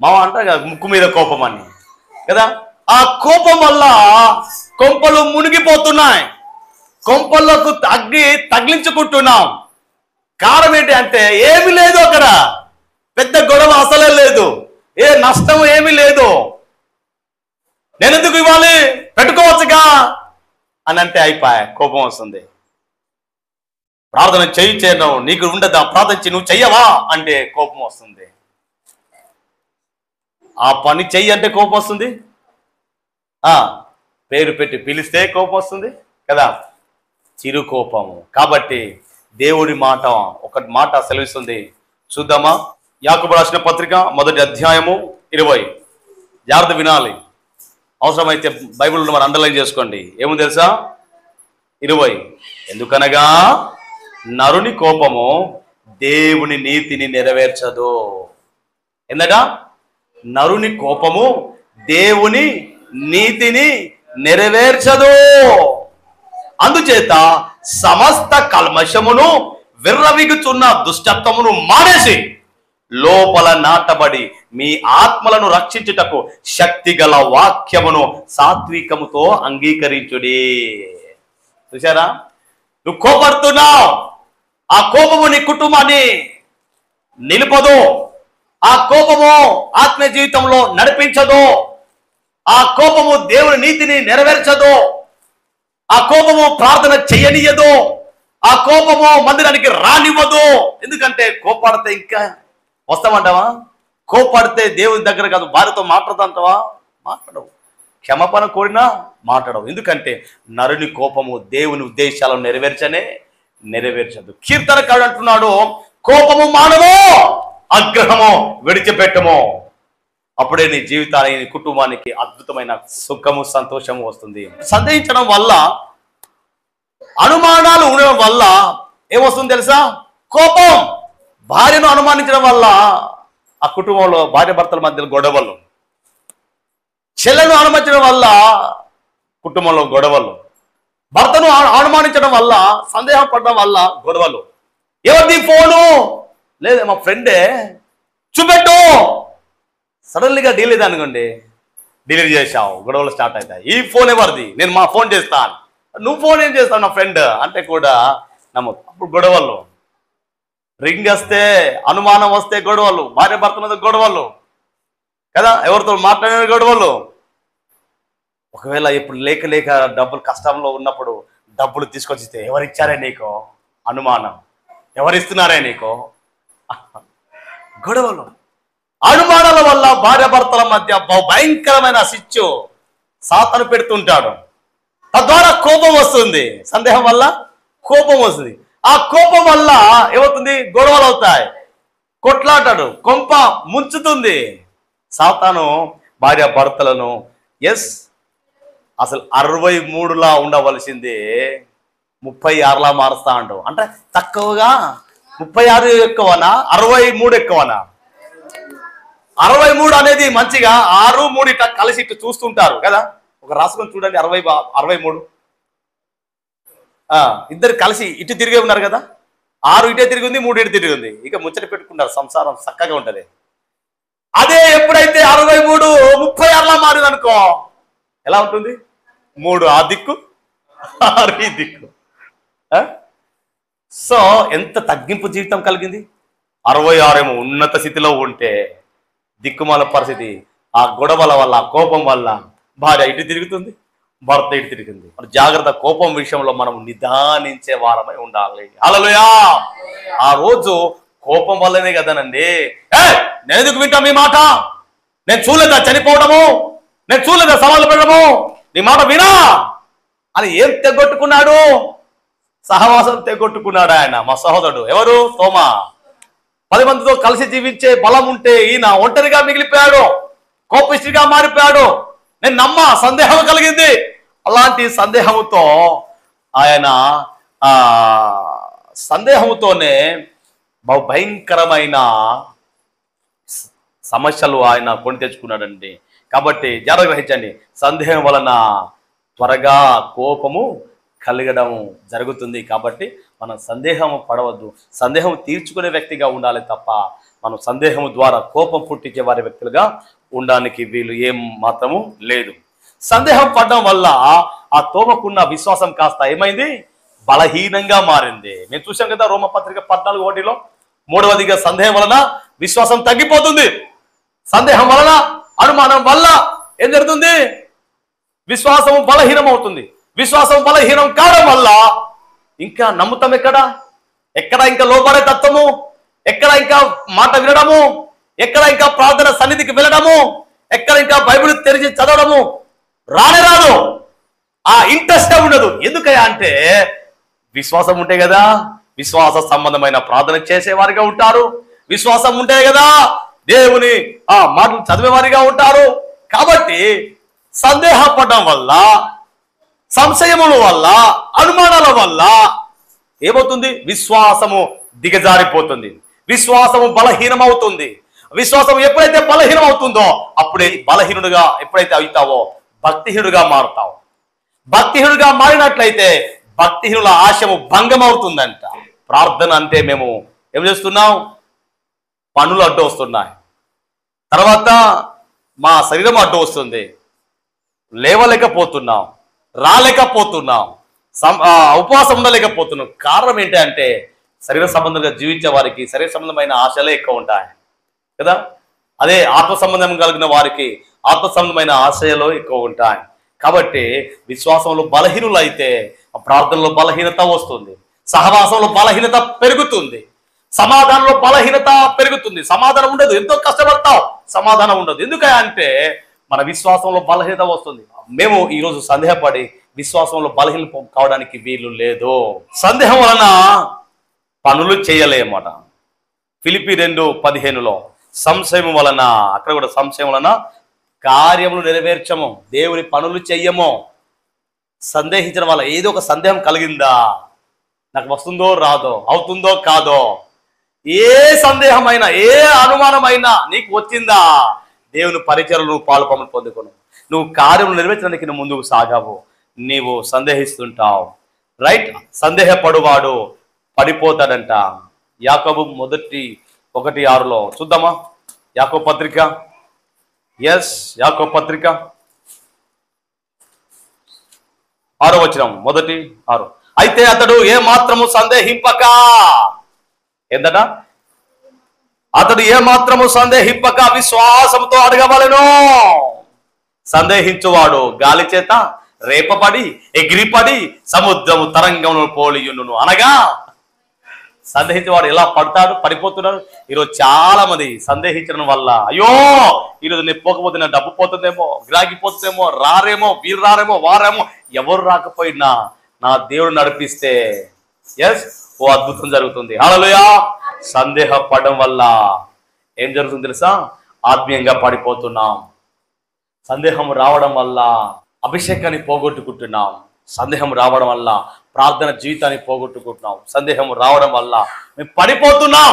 మామ అంటారు కదా ముక్కు మీద కోపం అని కదా. ఆ కోపం వల్ల కొంపలు మునిగిపోతున్నాయి. కొంపలకు తగిలించుకుంటున్నాం. కారణం ఏంటి అంటే ఏమీ లేదు అక్కడ, పెద్ద గొడవ అసలే లేదు, ఏ నష్టం ఏమీ లేదు. నేనెందుకు ఇవ్వాలి, పెట్టుకోవచ్చుగా అని అంటే అయిపోయా, కోపం వస్తుంది. ప్రార్థన చేయను, నీకు ఉండదా ప్రార్థన నువ్వు చెయ్యవా అంటే కోపం వస్తుంది. ఆ పని చెయ్యి అంటే కోపం వస్తుంది. పేరు పెట్టి పిలిస్తే కోపం వస్తుంది కదా, చిరు కోపము. కాబట్టి దేవుడి మాట ఒక మాట సెలవిస్తుంది, చూద్దామా? యాకోబు రాసిన పత్రిక 1వ అధ్యాయము 20. జాగ్రత్త వినాలి, అవసరమైతే బైబిల్ మరి అండర్లైన్ చేసుకోండి. ఏమో తెలుసా? 20. ఎందుకనగా నరుని కోపము దేవుని నీతిని నెరవేర్చదు. ఎందుక నరుని కోపము దేవుని నీతిని నెరవేర్చదు. అందుచేత సమస్త కల్మషమును విర్రవిగుచున్న దుష్టత్వమును మానేసి లోపల నాటబడి మీ ఆత్మలను రక్షించుటకు శక్తిగల వాక్యమును సాత్వికముతో అంగీకరించుడి. చూసారా? నువ్వు కోపడుతున్నావు, ఆ కోపము నీ కుటుంబాన్ని నిలుపదు, ఆ కోపము ఆత్మీయ జీవితంలో నడిపించదు, ఆ కోపము దేవుని నీతిని నెరవేర్చదు, ఆ కోపము ప్రార్థన చెయ్యనియదు, ఆ కోపము మందిరానికి రానివ్వదు. ఎందుకంటే కోపడితే ఇంకా వస్తామంటావా? కోపడితే దేవుని దగ్గర కాదు భార్యతో మాట్లాడతాంటావా? మాట్లాడవు. క్షమాపణ కోరినా మాట్లాడవు. ఎందుకంటే నరుని కోపము దేవుని ఉద్దేశాలను నెరవేర్చదు. కీర్తనకాడు అంటున్నాడు, కోపము మానవు, ఆగ్రహము విడిచిపెట్టము. అప్పుడే నీ జీవితానికి, నీ కుటుంబానికి అద్భుతమైన సుఖము సంతోషము వస్తుంది. సందేహించడం వల్ల, అనుమానాలు ఉండడం వల్ల ఏమొస్తుంది తెలుసా? కోపం. భార్యను అనుమానించడం వల్ల ఆ కుటుంబంలో భార్య భర్తల మధ్యలో గొడవలు, చెల్లెను అనుమానించడం వల్ల కుటుంబంలో గొడవలు, భర్తను అనుమానించడం వల్ల, సందేహం పడడం వల్ల గొడవలు. ఎవరిది ఫోను? లేదు మా ఫ్రెండే, చూపెట్టు. సడన్లీగా డిలీట్ అనుకోండి, డిలీట్ చేసావు, గొడవలు స్టార్ట్ అవుతాయి. ఈ ఫోన్ ఎవరిది? నేను మా ఫోన్ చేస్తాను. నువ్వు ఫోన్ ఏం చేస్తావు? నా ఫ్రెండ్ అంటే కూడా నమ్మదు. అప్పుడు గొడవలు. రింగ్ వస్తే, అనుమానం వస్తే గొడవలు, భార్య భర్త మీద గొడవలు కదా, ఎవరితో మాట్లాడిన గొడవలు. ఒకవేళ ఇప్పుడు లేక డబ్బులు కష్టంలో ఉన్నప్పుడు డబ్బులు తీసుకొచ్చితే ఎవరిచ్చారే నీకో అనుమానం, ఎవరిస్తున్నారే నీకో గొడవలు. అనుమానాల వల్ల భార్య భర్తల మధ్య భయంకరమైన సిచ్చు సాతాను పెడుతుంటాడు. తద్వారా కోపం వస్తుంది. సందేహం వల్ల కోపం వస్తుంది. ఆ కోపం వల్ల ఏమవుతుంది? గొడవలు అవుతాయి, కొట్లాటాడు, కొంప ముంచుతుంది. సాతాను భార్య భర్తలను అసలు 63లా ఉండవలసింది 36లా మారుస్తా అంటావు. అంటే తక్కువగా 36 ఎక్కువనా, 63 ఎక్కువనా? 63 అనేది మంచిగా 6, 3 ఇట్లా కలిసి ఇట్లా చూస్తుంటారు కదా. ఒక రాసుకొని చూడండి, 63 ఇద్దరు కలిసి ఇటు తిరిగే ఉన్నారు కదా. 6 ఇటే తిరిగి ఉంది, 3 ఇటు తిరిగి ఉంది. ఇక ముచ్చట పెట్టుకున్నారు, సంసారం చక్కగా ఉంటది. అదే ఎప్పుడైతే 63 36లా మారింది అనుకో, ఎలా ఉంటుంది? 3 ఆ దిక్కు, 6 ఈ దిక్కు. సో ఎంత తగ్గింపు జీవితం కలిగింది. 66 ఏమో ఉన్నత స్థితిలో ఉంటే దిక్కుమాల పరిస్థితి. ఆ గొడవల వల్ల, ఆ కోపం వల్ల భార్య ఇటు తిరుగుతుంది, భర్త ఇటు తిరిగింది. మరి జాగ్రత్త, కోపం విషయంలో మనం నిదానించే వారమై ఉండాలి. హల్లెలూయా. ఆ రోజు కోపం వల్లనే కదనండి, నేను ఎందుకు వింటా మీ మాట, నేను చూడలేదా చనిపోవడము, నేను చూడలేదా సవాళ్ళు పెట్టడము, నీ మాట వినా అని ఏం తెగొట్టుకున్నాడు? సహవాసం తెగొట్టుకున్నాడు ఆయన, మా సహోదరుడు. ఎవరు? తోమా. 10 మందితో కలిసి జీవించే బలం ఉంటే ఈయన ఒంటరిగా మిగిలిపోయాడు, కోపిష్టిగా మారిపోయాడు. నేను సందేహం కలిగింది. అలాంటి సందేహముతో ఆయన సందేహముతోనే భయంకరమైన సమస్యలు ఆయన కొని తెచ్చుకున్నాడండి. కాబట్టి జాగ్రత్తగా గ్రహించండి, సందేహం వలన త్వరగా కోపము కలగడం జరుగుతుంది. కాబట్టి మనం సందేహం పడవద్దు, సందేహం తీర్చుకునే వ్యక్తిగా ఉండాలి తప్ప మనం సందేహం ద్వారా కోపం పుట్టించే వారి వ్యక్తులుగా ఉండడానికి వీలు ఏం మాత్రము లేదు. సందేహం పడడం వల్ల ఆ తోమకున్న విశ్వాసం కాస్త ఏమైంది, బలహీనంగా మారింది. మేము చూసాం కదా రోమపత్రిక 14:1 మూడవదిగా సందేహం వలన విశ్వాసం తగ్గిపోతుంది. సందేహం వలన, అనుమానం వల్ల ఏం జరుగుతుంది, విశ్వాసం బలహీనం అవుతుంది. విశ్వాసం బలహీనం కావడం వల్ల ఇంకా నమ్ముతాం ఎక్కడ ఇంకా లోపడే తత్వము, ఎక్కడ ఇంకా మాట వినడము, ఎక్కడ ఇంకా ప్రార్థన సన్నిధికి వెళ్ళడము, ఎక్కడ ఇంకా బైబిల్ తెరిచి చదవడము రాదు. ఆ ఇంట్రెస్ట్ ఉండదు. ఎందుకయ్యా అంటే విశ్వాసం ఉంటే కదా విశ్వాస సంబంధమైన ప్రార్థన చేసేవారిగా ఉంటారు. విశ్వాసం ఉంటే కదా దేవుని ఆ మాటలు చదివేవారిగా ఉంటారు. కాబట్టి సందేహపడడం వల్ల, సంశయముల వల్ల, అనుమానాల వల్ల ఏమవుతుంది, విశ్వాసము దిగజారిపోతుంది, విశ్వాసము బలహీనమవుతుంది. విశ్వాసం ఎప్పుడైతే బలహీనం అవుతుందో అప్పుడే బలహీనుడుగా ఎప్పుడైతే అవుతావో భక్తిహీనుడుగా మారుతావు. భక్తిహీనుడుగా మారినట్లయితే భక్తిహీనుల ఆశము భంగం అవుతుందంట. ప్రార్థన అంటే మేము ఏం చేస్తున్నాం, పనులు అడ్డు వస్తున్నాయి, తర్వాత మా శరీరం అడ్డు వస్తుంది, లేవలేకపోతున్నాం, రాలేకపోతున్నాం, ఉపవాసం ఉండలేకపోతున్నాం. కారణం ఏంటి అంటే శరీర సంబంధంగా జీవించే వారికి శరీర సంబంధమైన ఆశలే ఎక్కువ ఉంటాయి కదా. అదే ఆత్మ సంబంధం కలిగిన వారికి ఆత్మ సంబంధమైన ఆశయాలు ఎక్కువ ఉంటాయి. కాబట్టి విశ్వాసంలో బలహీనులు అయితే ప్రార్థనలో బలహీనత వస్తుంది, సహవాసంలో బలహీనత పెరుగుతుంది, సమాధానంలో బలహీనత పెరుగుతుంది. సమాధానం ఉండదు, ఎంతో కష్టపడతావు, సమాధానం ఉండదు. ఎందుకంటే మన విశ్వాసంలో బలహీనత వస్తుంది. మేము ఈరోజు సందేహపడి విశ్వాసంలో బలహీన కావడానికి వీలు లేదు. సందేహం వలన పనులు చేయలేమట. ఫిలిప్పీ 2:15 సంశయం వలన, అక్కడ కూడా సంశయం వలన కార్యములు నెరవేర్చము, దేవుని పనులు చెయ్యము. సందేహించడం వల్ల ఏదో ఒక సందేహం కలిగిందా, నాకు వస్తుందో రాదో, అవుతుందో కాదో, ఏ సందేహమైనా ఏ అనుమానమైనా నీకు వచ్చిందా, దేవుని పరిచయలు నువ్వు పాలుపములు పొందుకోను, నువ్వు కార్యములు నెరవేర్చడానికి నువ్వు ముందుకు సాగావు, నీవు సందేహిస్తుంటావు. రైట్, సందేహపడువాడు పడిపోతాడంట. యాకోబు 1:1-6 చూద్దామా, యాకోబు పత్రిక, యాకోబు పత్రిక 6వ వచనం, 1:6. అయితే అతడు ఏ మాత్రము సందేహింపక, ఏందట, అతడు ఏ మాత్రము సందేహింపక విశ్వాసంతో అడగవలెను. సందేహించువాడు గాలి చేత రేపబడి ఎగిరిపడి సముద్రము తరంగంలో పోలియును. అనగా సందేహించేవాడు ఎలా పడతాడు, పడిపోతున్నాడు. ఈరోజు చాలా మంది సందేహించడం వల్ల, అయ్యో ఈరోజు నేను పోకపోతే నా డబ్బు పోతుందేమో, గిరాకీ పోతుందేమో, రారేమో, వీరు రారేమో, వారేమో, ఎవరు రాకపోయినా నా దేవుడు నడిపిస్తే ఓ అద్భుతం జరుగుతుంది. హల్లెలూయా. సందేహపడడం వల్ల ఏం జరుగుతుంది తెలుసా, ఆత్మీయంగా పడిపోతున్నాం. సందేహం రావడం వల్ల అభిషేకాన్ని పోగొట్టుకుంటున్నాం. సందేహం రావడం వల్ల ప్రార్థన జీవితాన్ని పోగొట్టుకుంటున్నాం. సందేహం రావడం వల్ల మేము పడిపోతున్నాం.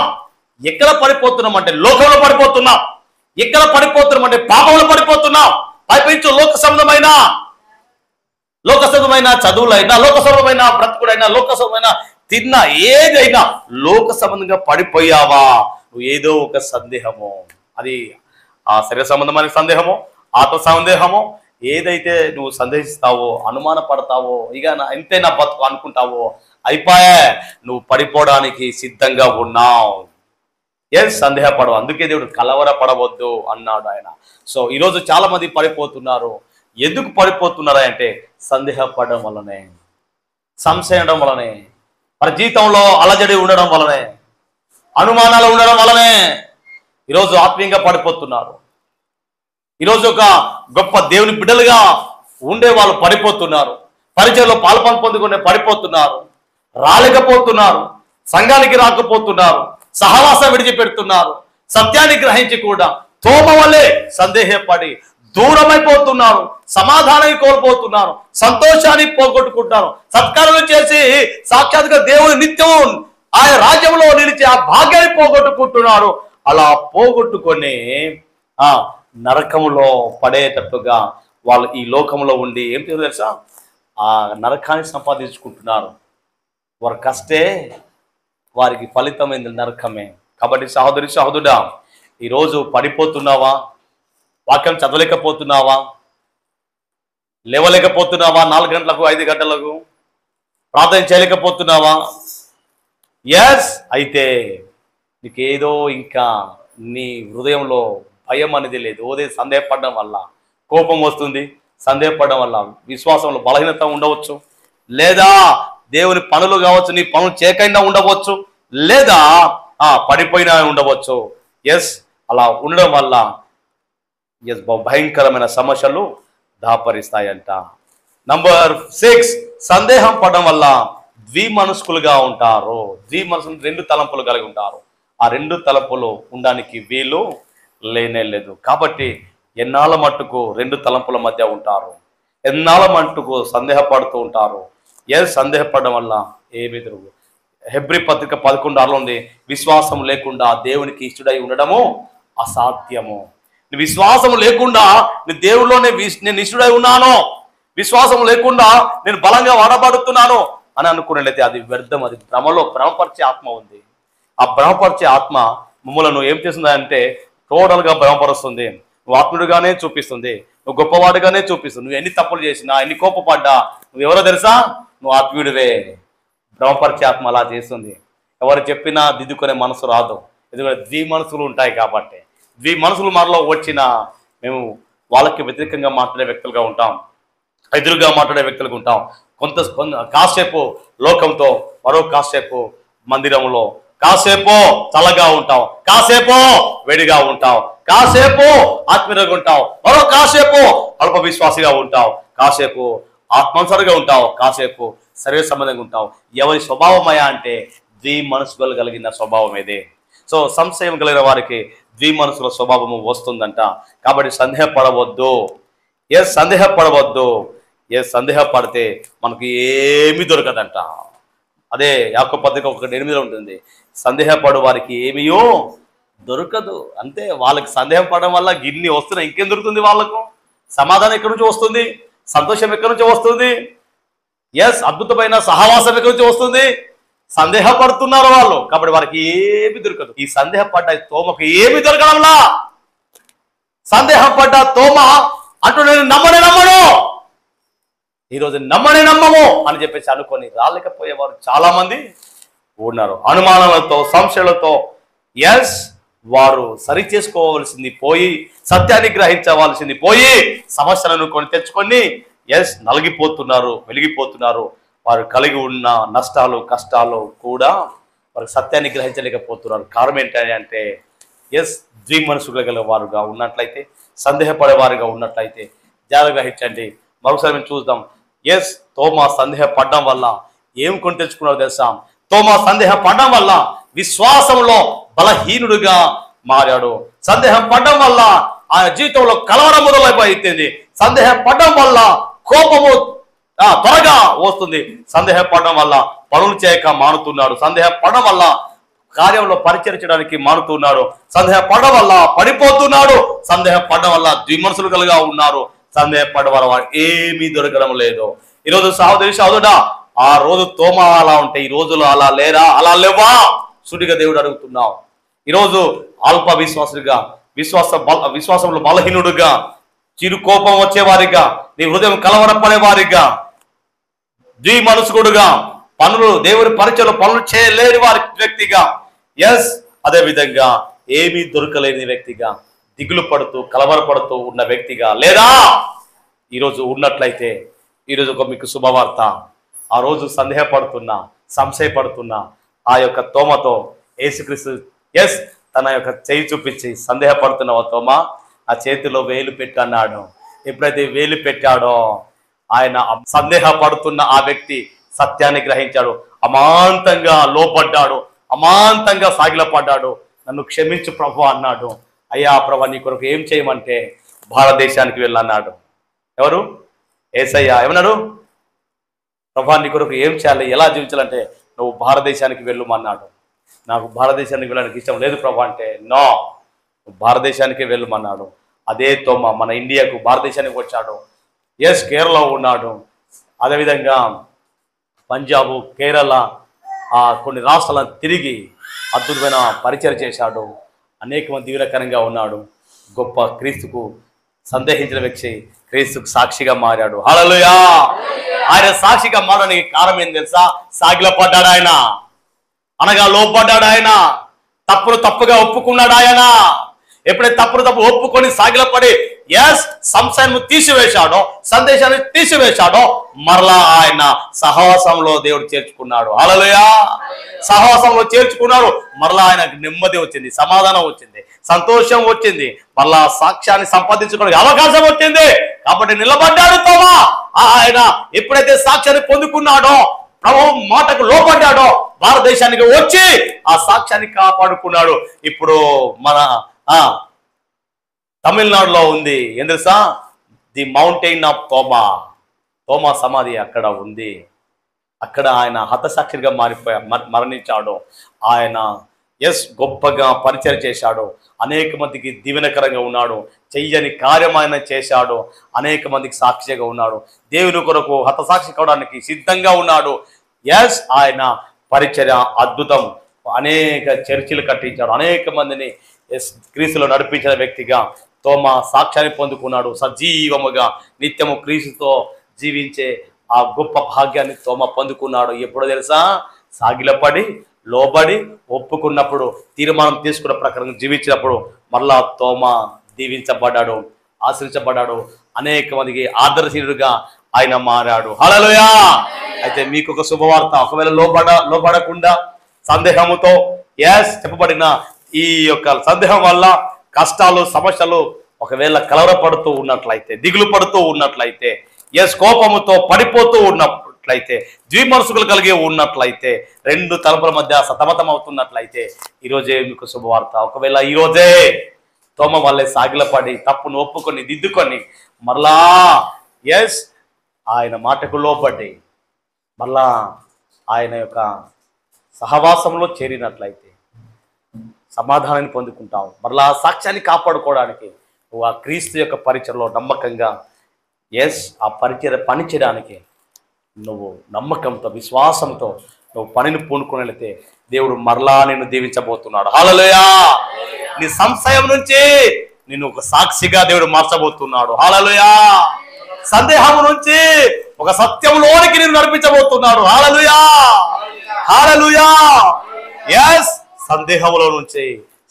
ఎక్కడ పడిపోతున్నాం అంటే లోకంలో పడిపోతున్నాం. ఎక్కడ పడిపోతున్నాం అంటే పాపంలో పడిపోతున్నాం. పైపించు లోక సంబంధమైన చదువులైనా, లోక సంబంధమైన బ్రతుకుడైనా, లోక సంబంధమైన తిన్నా, ఏదైనా లోక సంబంధంగా పడిపోయావా, నువ్వు ఏదో ఒక సందేహము, అది ఆ శరీర సంబంధమైన సందేహమో, ఆత్మ సందేహమో, ఏదైతే నువ్వు సందేహిస్తావో, అనుమాన పడతావో, ఇక ఇంతే నా బతుకు అనుకుంటావో, అయిపోయా, నువ్వు పడిపోవడానికి సిద్ధంగా ఉన్నావు. సందేహపడవు. అందుకే దేవుడు కలవరపడవద్దు అన్నాడు ఆయన. సో ఈరోజు చాలా మంది పడిపోతున్నారు. ఎందుకు పడిపోతున్నారా అంటే సందేహపడడం వల్లనే, సంశయం వల్లనే, మరి జీవితంలో అలజడి ఉండడం వల్లనే, అనుమానాలు ఉండడం వల్లనే ఈరోజు ఆత్మీయంగా పడిపోతున్నారు. ఈరోజు ఒక గొప్ప దేవుని బిడ్డలుగా ఉండే వాళ్ళు పడిపోతున్నారు. పరిచయంలో పాల్పొందు పొందుకునే పడిపోతున్నారు, రాలేకపోతున్నారు, సంఘానికి రాకపోతున్నారు, సహవాసం విడిచిపెడుతున్నారు, సత్యాన్ని గ్రహించి కూడా తోమ వల్లే సందేహపడి దూరమైపోతున్నారు, సమాధానాన్ని కోల్పోతున్నారు, సంతోషాన్ని పోగొట్టుకుంటున్నారు, సత్కారాలు చేసి సాక్షాత్గా దేవుని నిత్యం ఆయన రాజ్యంలో నిలిచి ఆ భాగ్యాన్ని పోగొట్టుకుంటున్నారు. అలా పోగొట్టుకొని ఆ నరకములో పడేటట్టుగా వాళ్ళు ఈ లోకంలో ఉండి ఏం తెలుసా, ఆ నరకాన్ని సంపాదించుకుంటున్నారు. వారి కష్టే వారికి ఫలితమైంది నరకమే. కాబట్టి సహోదరి సహోదరుడా, ఈరోజు పడిపోతున్నావా? వాక్యం చదవలేకపోతున్నావా? లేవలేకపోతున్నావా? 4 గంటలకు 5 గంటలకు ప్రార్థన చేయలేకపోతున్నావా? ఎస్, అయితే నీకేదో ఇంకా నీ హృదయంలో భయం అనేది లేదు. ఓదే సందేహపడడం వల్ల కోపం వస్తుంది, సందేహపడడం వల్ల విశ్వాసంలో బలహీనత ఉండవచ్చు, లేదా దేవుని పనులు కావచ్చు, నీ పనులు చేయకుండా ఉండవచ్చు, లేదా పడిపోయినా ఉండవచ్చు. ఎస్, అలా ఉండడం వల్ల ఎస్ భయంకరమైన సమస్యలు దాపరిస్తాయంట. నంబర్ 6, సందేహం పడడం వల్ల ద్విమనస్కులుగా ఉంటారు. ద్విమనస్కులు 2 తలంపులు కలిగి ఉంటారు. ఆ 2 తలంపులు ఉండడానికి వీలు లేనే లేదు. కాబట్టి ఎన్నాళ్ళ మట్టుకు 2 తలంపుల మధ్య ఉంటారు, ఎన్నాళ్ళ మట్టుకు సందేహపడుతూ ఉంటారు. సందేహపడడం వల్ల ఏమి ఎదురు. హెబ్రీ పత్రిక 11:6 ఉంది, విశ్వాసం లేకుండా దేవునికి ఇష్టడై ఉండడము అసాధ్యము. విశ్వాసం లేకుండా నీ దేవుళ్ళలోనే నేను ఇష్టడై ఉన్నాను, విశ్వాసం లేకుండా నేను బలంగా వాడబడుతున్నాను అని అనుకున్నట్లయితే అది వ్యర్థం. అది భ్రమపరిచే ఆత్మ ఉంది. ఆ భ్రమపరిచే ఆత్మ మమ్మలను ఏం చేస్తుందంటే టోటల్గా భ్రమపరుస్తుంది. నువ్వు ఆత్ముడిగానే చూపిస్తుంది, నువ్వు గొప్పవాడిగానే చూపిస్తుంది. నువ్వు ఎన్ని తప్పులు చేసినా, ఎన్ని కోపపడ్డా నువ్వెవరో తెలుసా, నువ్వు ఆత్మీయుడివే. భ్రమపరిచే ఆత్మ అలా చేస్తుంది. ఎవరు చెప్పినా దిద్దుకునే మనసు రాదు, ఎందుకంటే ద్విమనసులు ఉంటాయి. కాబట్టి ద్విమనసులు మనలో వచ్చినా మేము వాళ్ళకి వ్యతిరేకంగా మాట్లాడే వ్యక్తులుగా ఉంటాం, ఎదురుగా మాట్లాడే వ్యక్తులుగా ఉంటాం. కాసేపు లోకంతో, మరో కాసేపు మందిరంలో, కాసేపు చల్లగా ఉంటాం, కాసేపు వేడిగా ఉంటాం, కాసేపు ఆత్మీయంగా ఉంటావు, మరో కాసేపు అల్ప విశ్వాసిగా ఉంటావు, కాసేపు ఆత్మానుసారంగా ఉంటావు, కాసేపు శరీర సంబంధంగా ఉంటావు. ఎవరి స్వభావమయ్యా అంటే ద్విమనస్సులు కలిగిన స్వభావం ఇదే. సో సంశయం కలిగిన వారికి ద్విమనస్సుల స్వభావము వస్తుందంట. కాబట్టి సందేహపడవద్దు. సందేహపడవద్దు. సందేహపడితే మనకు ఏమీ దొరకదంట. అదే యాకోబు పత్రిక 1:8 ఉంటుంది, సందేహపడు వారికి ఏమీయో దొరకదు. అంతే. వాళ్ళకి సందేహం పడడం వల్ల గిన్ని వస్తున్నాయి, ఇంకేం దొరుకుతుంది వాళ్ళకు? సమాధానం ఎక్కడి నుంచి వస్తుంది? సంతోషం ఎక్కడి నుంచి వస్తుంది? అద్భుతమైన సహవాసం ఎక్కడి నుంచి వస్తుంది? సందేహపడుతున్నారు వాళ్ళు, కాబట్టి వారికి ఏమి దొరకదు. ఈ సందేహపడ్డ తోమకు ఏమి దొరకడంలా. సందేహపడ్డ తోమ అంటూ నేను నమ్మను, ఈరోజు నమ్మము అని చెప్పేసి అనుకొని రాలేకపోయేవారు చాలా మంది ఉన్నారు. అనుమానాలతో, సంశయాలతో వారు సరి చేసుకోవాల్సింది పోయి, సత్యాన్ని గ్రహించవలసింది పోయి, సమస్యలను కొని తెచ్చుకొని నలిగిపోతున్నారు, వెలిగిపోతున్నారు. వారు కలిగి ఉన్న నష్టాలు, కష్టాలు కూడా వారికి సత్యాన్ని గ్రహించలేకపోతున్నారు. కారణం ఏంటంటే ద్విమనస్సులు గల వారుగా ఉన్నట్లయితే, సందేహపడేవారుగా ఉన్నట్లయితే జాగ్రత్త గ్రహించండి. మరోసారి మేము చూద్దాం. తోమా సందేహపడడం వల్ల ఏం కొని తెచ్చుకున్నారో తెలుసా? తోమా సందేహపడడం వల్ల విశ్వాసంలో బలహీనుడిగా మారాడు. సందేహపడడం వల్ల ఆయన జీవితంలో కలవరం మొదలైపోయింది. సందేహపడడం వల్ల కోపము త్వరగా వస్తుంది. సందేహపడడం వల్ల పనులు చేయక మానుతున్నాడు. సందేహపడడం వల్ల కార్యంలో పరిచరించడానికి మానుతున్నాడు. సందేహపడడం వల్ల పడిపోతున్నాడు. సందేహపడడం వల్ల ద్విమనస్సులు కలిగా ఉన్నారు. సందేహపడడం వల్ల ఏమీ దొరకడం లేదు. ఈరోజు సహోదరుడా, ఆ రోజు తోమా అలా ఉంటే ఈ రోజులో అలా లేరా? అలా లేవా? సుడిగా దేవుడు అడుగుతున్నావు. ఈరోజు అల్ప విశ్వాసుడిగా, విశ్వాసంలో బలహీనుడుగా, చిరు కోపం వచ్చేవారిగా, నీ హృదయం కలవరపడేవారిగా, ద్విమనస్కుడుగా, దేవుని పరిచయంలో పనులు చేయలేని వ్యక్తిగా, అదే విధంగా ఏమీ దొరకలేని వ్యక్తిగా, దిగులు పడుతూ కలవరపడుతూ ఉన్న వ్యక్తిగా లేదా ఈరోజు ఉన్నట్లయితే, ఈరోజు ఒక మీకు శుభవార్త. ఆ రోజు సందేహపడుతున్నా, సంశయపడుతున్నా ఆ యొక్క తోమతో యేసుక్రీస్తు తన యొక్క చేయి చూపించి, సందేహపడుతున్నావా తోమా, ఆ చేతిలో వేలు పెట్టు అన్నాడు. ఎప్పుడైతే వేలు పెట్టాడో ఆయన సందేహపడుతున్న ఆ వ్యక్తి సత్యాన్ని గ్రహించాడు, అమాంతంగా లోపడ్డాడు, అమాంతంగా సాగిలపడ్డాడు. నన్ను క్షమించు ప్రభు అన్నాడు. అయ్యా ప్రభు, నీ కొరకు ఏం చేయమంటే భారతదేశానికి వెళ్ళన్నాడు. ఎవరు? యేసయ్య ఏమన్నాడు? ప్రభు, నీ కొరకు ఏం చేయాలి, ఎలా జీవించాలంటే నువ్వు భారతదేశానికి వెళ్ళమన్నాడు. నాకు భారతదేశానికి వెళ్ళడానికి ఇష్టం లేదు ప్రభా అంటే, నో, భారతదేశానికే వెళ్ళమన్నాడు. అదే తోమ మన ఇండియాకు భారతదేశానికి వచ్చాడు. ఎస్, కేరళ ఉన్నాడు, అదేవిధంగా పంజాబ్, కేరళ, కొన్ని రాష్ట్రాలను తిరిగి అద్భుతమైన పరిచయం చేశాడు. అనేక మంది దీవెనకరంగా ఉన్నాడు. గొప్ప క్రీస్తుకు సందేహించిన వ్యక్తి క్రీస్తుకు సాక్షిగా మారాడు. హల్లెలూయా. ఆయన సాక్షిగా మారడానికి కారణం ఏం తెలుసా? సాగిలపడ్డాడు ఆయన, అనగా లోపడ్డాడు ఆయన, తప్పుగా ఒప్పుకున్నాడు ఆయన. ఎప్పుడైతే తప్పు ఒప్పుకొని సాగిలపడి ఎస్ సంశయం తీసివేశాడో, సందేశాన్ని తీసివేశాడో, మరలా ఆయన సహవాసంలో దేవుడు చేర్చుకున్నాడు. హల్లెలూయా. సహవాసంలో చేర్చుకున్నాడు. మరలా ఆయనకు నెమ్మది వచ్చింది, సమాధానం వచ్చింది, సంతోషం వచ్చింది, మరలా సాక్ష్యాన్ని సంపాదించుకోవడానికి అవకాశం వచ్చింది. కాబట్టి నిలబడ్డాడు తోమా. ఆయన ఎప్పుడైతే సాక్ష్యాన్ని పొందుకున్నాడో, ప్రభు మాటకు లోపడ్డాడో, భారతదేశానికి వచ్చి ఆ సాక్ష్యాన్ని కాపాడుకున్నాడు. ఇప్పుడు మన తమిళనాడులో ఉంది ఏం తెలుసా? ది మౌంటైన్ ఆఫ్ తోమా. తోమా సమాధి అక్కడ ఉంది. అక్కడ ఆయన హతసాక్షిగా మరణించాడు. ఆయన ఎస్ గొప్పగా పరిచయం చేశాడు. అనేక మందికి దీవెనకరంగా ఉన్నాడు. చెయ్యని కార్యం ఆయన చేశాడు. అనేక మందికి సాక్షిగా ఉన్నాడు. దేవుని కొరకు హతసాక్షి కావడానికి సిద్ధంగా ఉన్నాడు. ఎస్, ఆయన పరిచర్య అద్భుతం. అనేక చర్చిలు కట్టించాడు. అనేక మందిని ఎస్ క్రీస్తులో నడిపించిన వ్యక్తిగా తోమా సాక్ష్యాన్ని పొందుకున్నాడు. సజీవముగా నిత్యము క్రీస్తుతో జీవించే ఆ గొప్ప భాగ్యాన్ని తోమా పొందుకున్నాడు. ఎప్పుడో తెలుసా? సాగిలపడి లోబడి ఒప్పుకున్నప్పుడు, తీర్మానం తీసుకున్న ప్రకారం జీవించినప్పుడు మరలా తోమా దీవించబడ్డాడు, ఆశ్రయించబడ్డాడు. అనేక మందికి ఆదర్శీయుడుగా ఆయన మారాడు. హల్లెలూయా. అయితే మీకు ఒక శుభవార్త. ఒకవేళ లోబడకుండా సందేహముతో ఎస్ చెప్పబడిన ఈ యొక్క సందేహం వల్ల కష్టాలు, సమస్యలు ఒకవేళ కలవరపడుతూ ఉన్నట్లయితే, దిగులు పడుతూ ఉన్నట్లయితే, ఎస్ కోపముతో పడిపోతూ ఉన్నట్లయితే, ద్విమనసుకులు కలిగి ఉన్నట్లయితే, రెండు తలుపుల మధ్య సతమతం అవుతున్నట్లయితే, ఈరోజే మీకు శుభవార్త. ఒకవేళ ఈరోజే తోమ వల్లే సాగిలపడి తప్పును ఒప్పుకొని దిద్దుకొని మరలా ఎస్ ఆయన మాటకు లోబడి మరలా ఆయన యొక్క సహవాసంలో చేరినట్లయితే సమాధానాన్ని పొందుకుంటావు. మరలా సాక్ష్యాన్ని కాపాడుకోవడానికి నువ్వు ఆ క్రీస్తు యొక్క పరిచయలో నమ్మకంగా ఎస్ ఆ పరిచయ పని చేయడానికి నువ్వు నమ్మకంతో, విశ్వాసంతో నువ్వు పనిని పూనుకున్నట్లయితే దేవుడు మరలా నిన్ను దీవించబోతున్నాడు. హల్లెలూయా. నీ సంశయం నుంచి నిన్ను ఒక సాక్షిగా దేవుడు మార్చబోతున్నాడు. హల్లెలూయా. సందేహం నుంచి ఒక సత్యంలోనికి నిన్ను నడిపించబోతున్నాడు. హల్లెలూయా. హల్లెలూయా. ఎస్ సందేహంలో నుంచి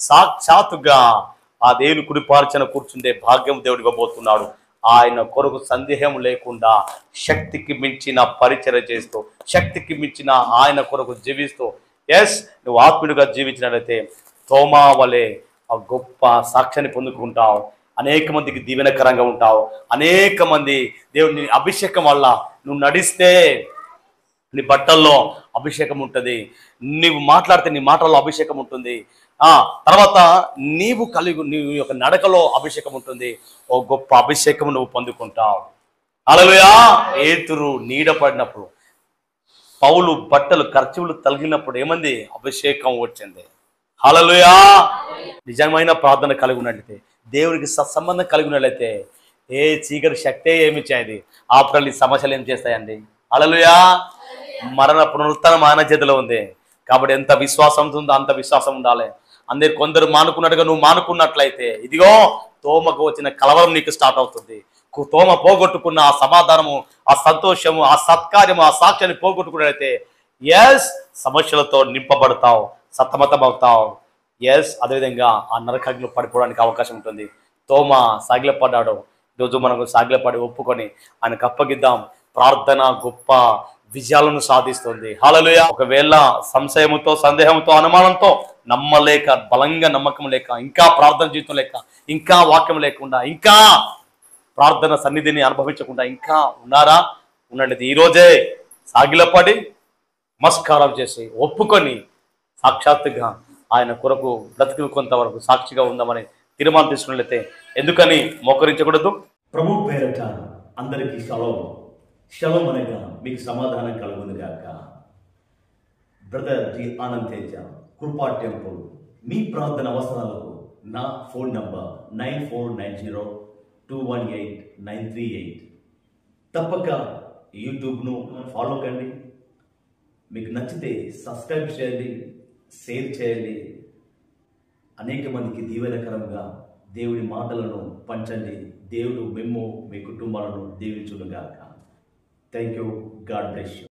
సాక్షాత్తుగా ఆ దేవుని కుడిపార్చన కూర్చుండే భాగ్యం దేవుడు ఇవ్వబోతున్నాడు. ఆయన కొరకు సందేహం లేకుండా శక్తికి మించిన పరిచర్య చేస్తూ, శక్తికి మించిన ఆయన కొరకు జీవిస్తూ ఎస్ నువ్వు ఆత్మీయుడిగా జీవించినట్లయితే తోమా వలె ఆ గొప్ప సాక్ష్యాన్ని పొందుకుంటావు. అనేక మందికి దీవెనకరంగా ఉంటావు. అనేక మంది దేవుని అభిషేకం వల్ల నువ్వు నడిస్తే నీ బట్టల్లో అభిషేకం ఉంటుంది, నీవు మాట్లాడితే నీ మాటల్లో అభిషేకం ఉంటుంది, తర్వాత నీ యొక్క నడకలో అభిషేకం ఉంటుంది. ఓ గొప్ప అభిషేకం నువ్వు పొందుకుంటావు. హల్లెలూయా. పేతురు నీడ పడినప్పుడు, పౌలు బట్టలు ఖర్చులు తగిలినప్పుడు ఏమంది? అభిషేకం వచ్చింది. హల్లెలూయా. నిజమైన ప్రార్థన కలిగి ఉన్నట్లయితే, దేవునికి సత్సంబంధం కలిగి ఉన్నట్లయితే ఏ చీకటి శక్తే ఏమి చేయదు. ఆఫ్టర్ ఈ సమస్యలు ఏం చేస్తాయండి? హల్లెలూయా. మరణ పునరుత్థానం ఆయన చేతిలో ఉంది. కాబట్టి ఎంత విశ్వాసం ఉందో అంత విశ్వాసం ఉండాలి. అందరు కొందరు మానుకున్నట్టుగా నువ్వు మానుకున్నట్లయితే ఇదిగో తోమకు వచ్చిన కలవరం నీకు స్టార్ట్ అవుతుంది. తోమ పోగొట్టుకున్న ఆ సమాధానము, ఆ సంతోషము, ఆ సత్కార్యము, ఆ సాక్ష్యాన్ని పోగొట్టుకున్నట్లయితే ఎస్ సమస్యలతో నింపబడతావు, సతమతం అవుతావు. ఎస్ అదేవిధంగా ఆ నరకాగ్నిలో పడిపోవడానికి అవకాశం ఉంటుంది. తోమ సాగిలపడ్డాడు. ఈరోజు మనకు సాగిలపడి ఒప్పుకొని ఆయనకు అప్పగిద్దాం. ప్రార్థన గొప్ప విజయాలను సాధిస్తుంది. హల్లెలూయా. ఒకవేళ సంశయముతో, సందేహంతో, అనుమానంతో, నమ్మలేక, బలంగా నమ్మకం లేక, ఇంకా ప్రార్థన జీవితం లేక, ఇంకా వాక్యం లేకుండా, ఇంకా ప్రార్థన సన్నిధిని అనుభవించకుండా ఇంకా ఉన్నారా? ఉన్నట్లయితే ఈరోజే సాగిలపడి నమస్కారం చేసి ఒప్పుకొని సాక్షాత్తుగా ఆయన కొరకు బ్రతికి కొంతవరకు సాక్షిగా ఉందామని తీర్మానం తీసుకున్నట్లయితే ఎందుకని మోకరించకూడదు? ప్రభు పేరట అందరికీ షలోమ్. షలోమ్ అనగా మీకు సమాధానం కలుగును గాక. బ్రదర్ డి ఆనంద్ తేజ, కృపా టెంపుల్. మీ ప్రార్థన అవసరాలకు నా ఫోన్ నంబర్ 9490218938. తప్పక యూట్యూబ్ను ఫాలో కండి. మీకు నచ్చితే సబ్స్క్రైబ్ చేయండి, షేర్ చేయండి. అనేక మందికి దీవెనకరంగా దేవుడి మాటలను పంచండి. దేవుడు మిమ్ము మీ కుటుంబాలను దీవించునుగాక. Thank you. God bless you.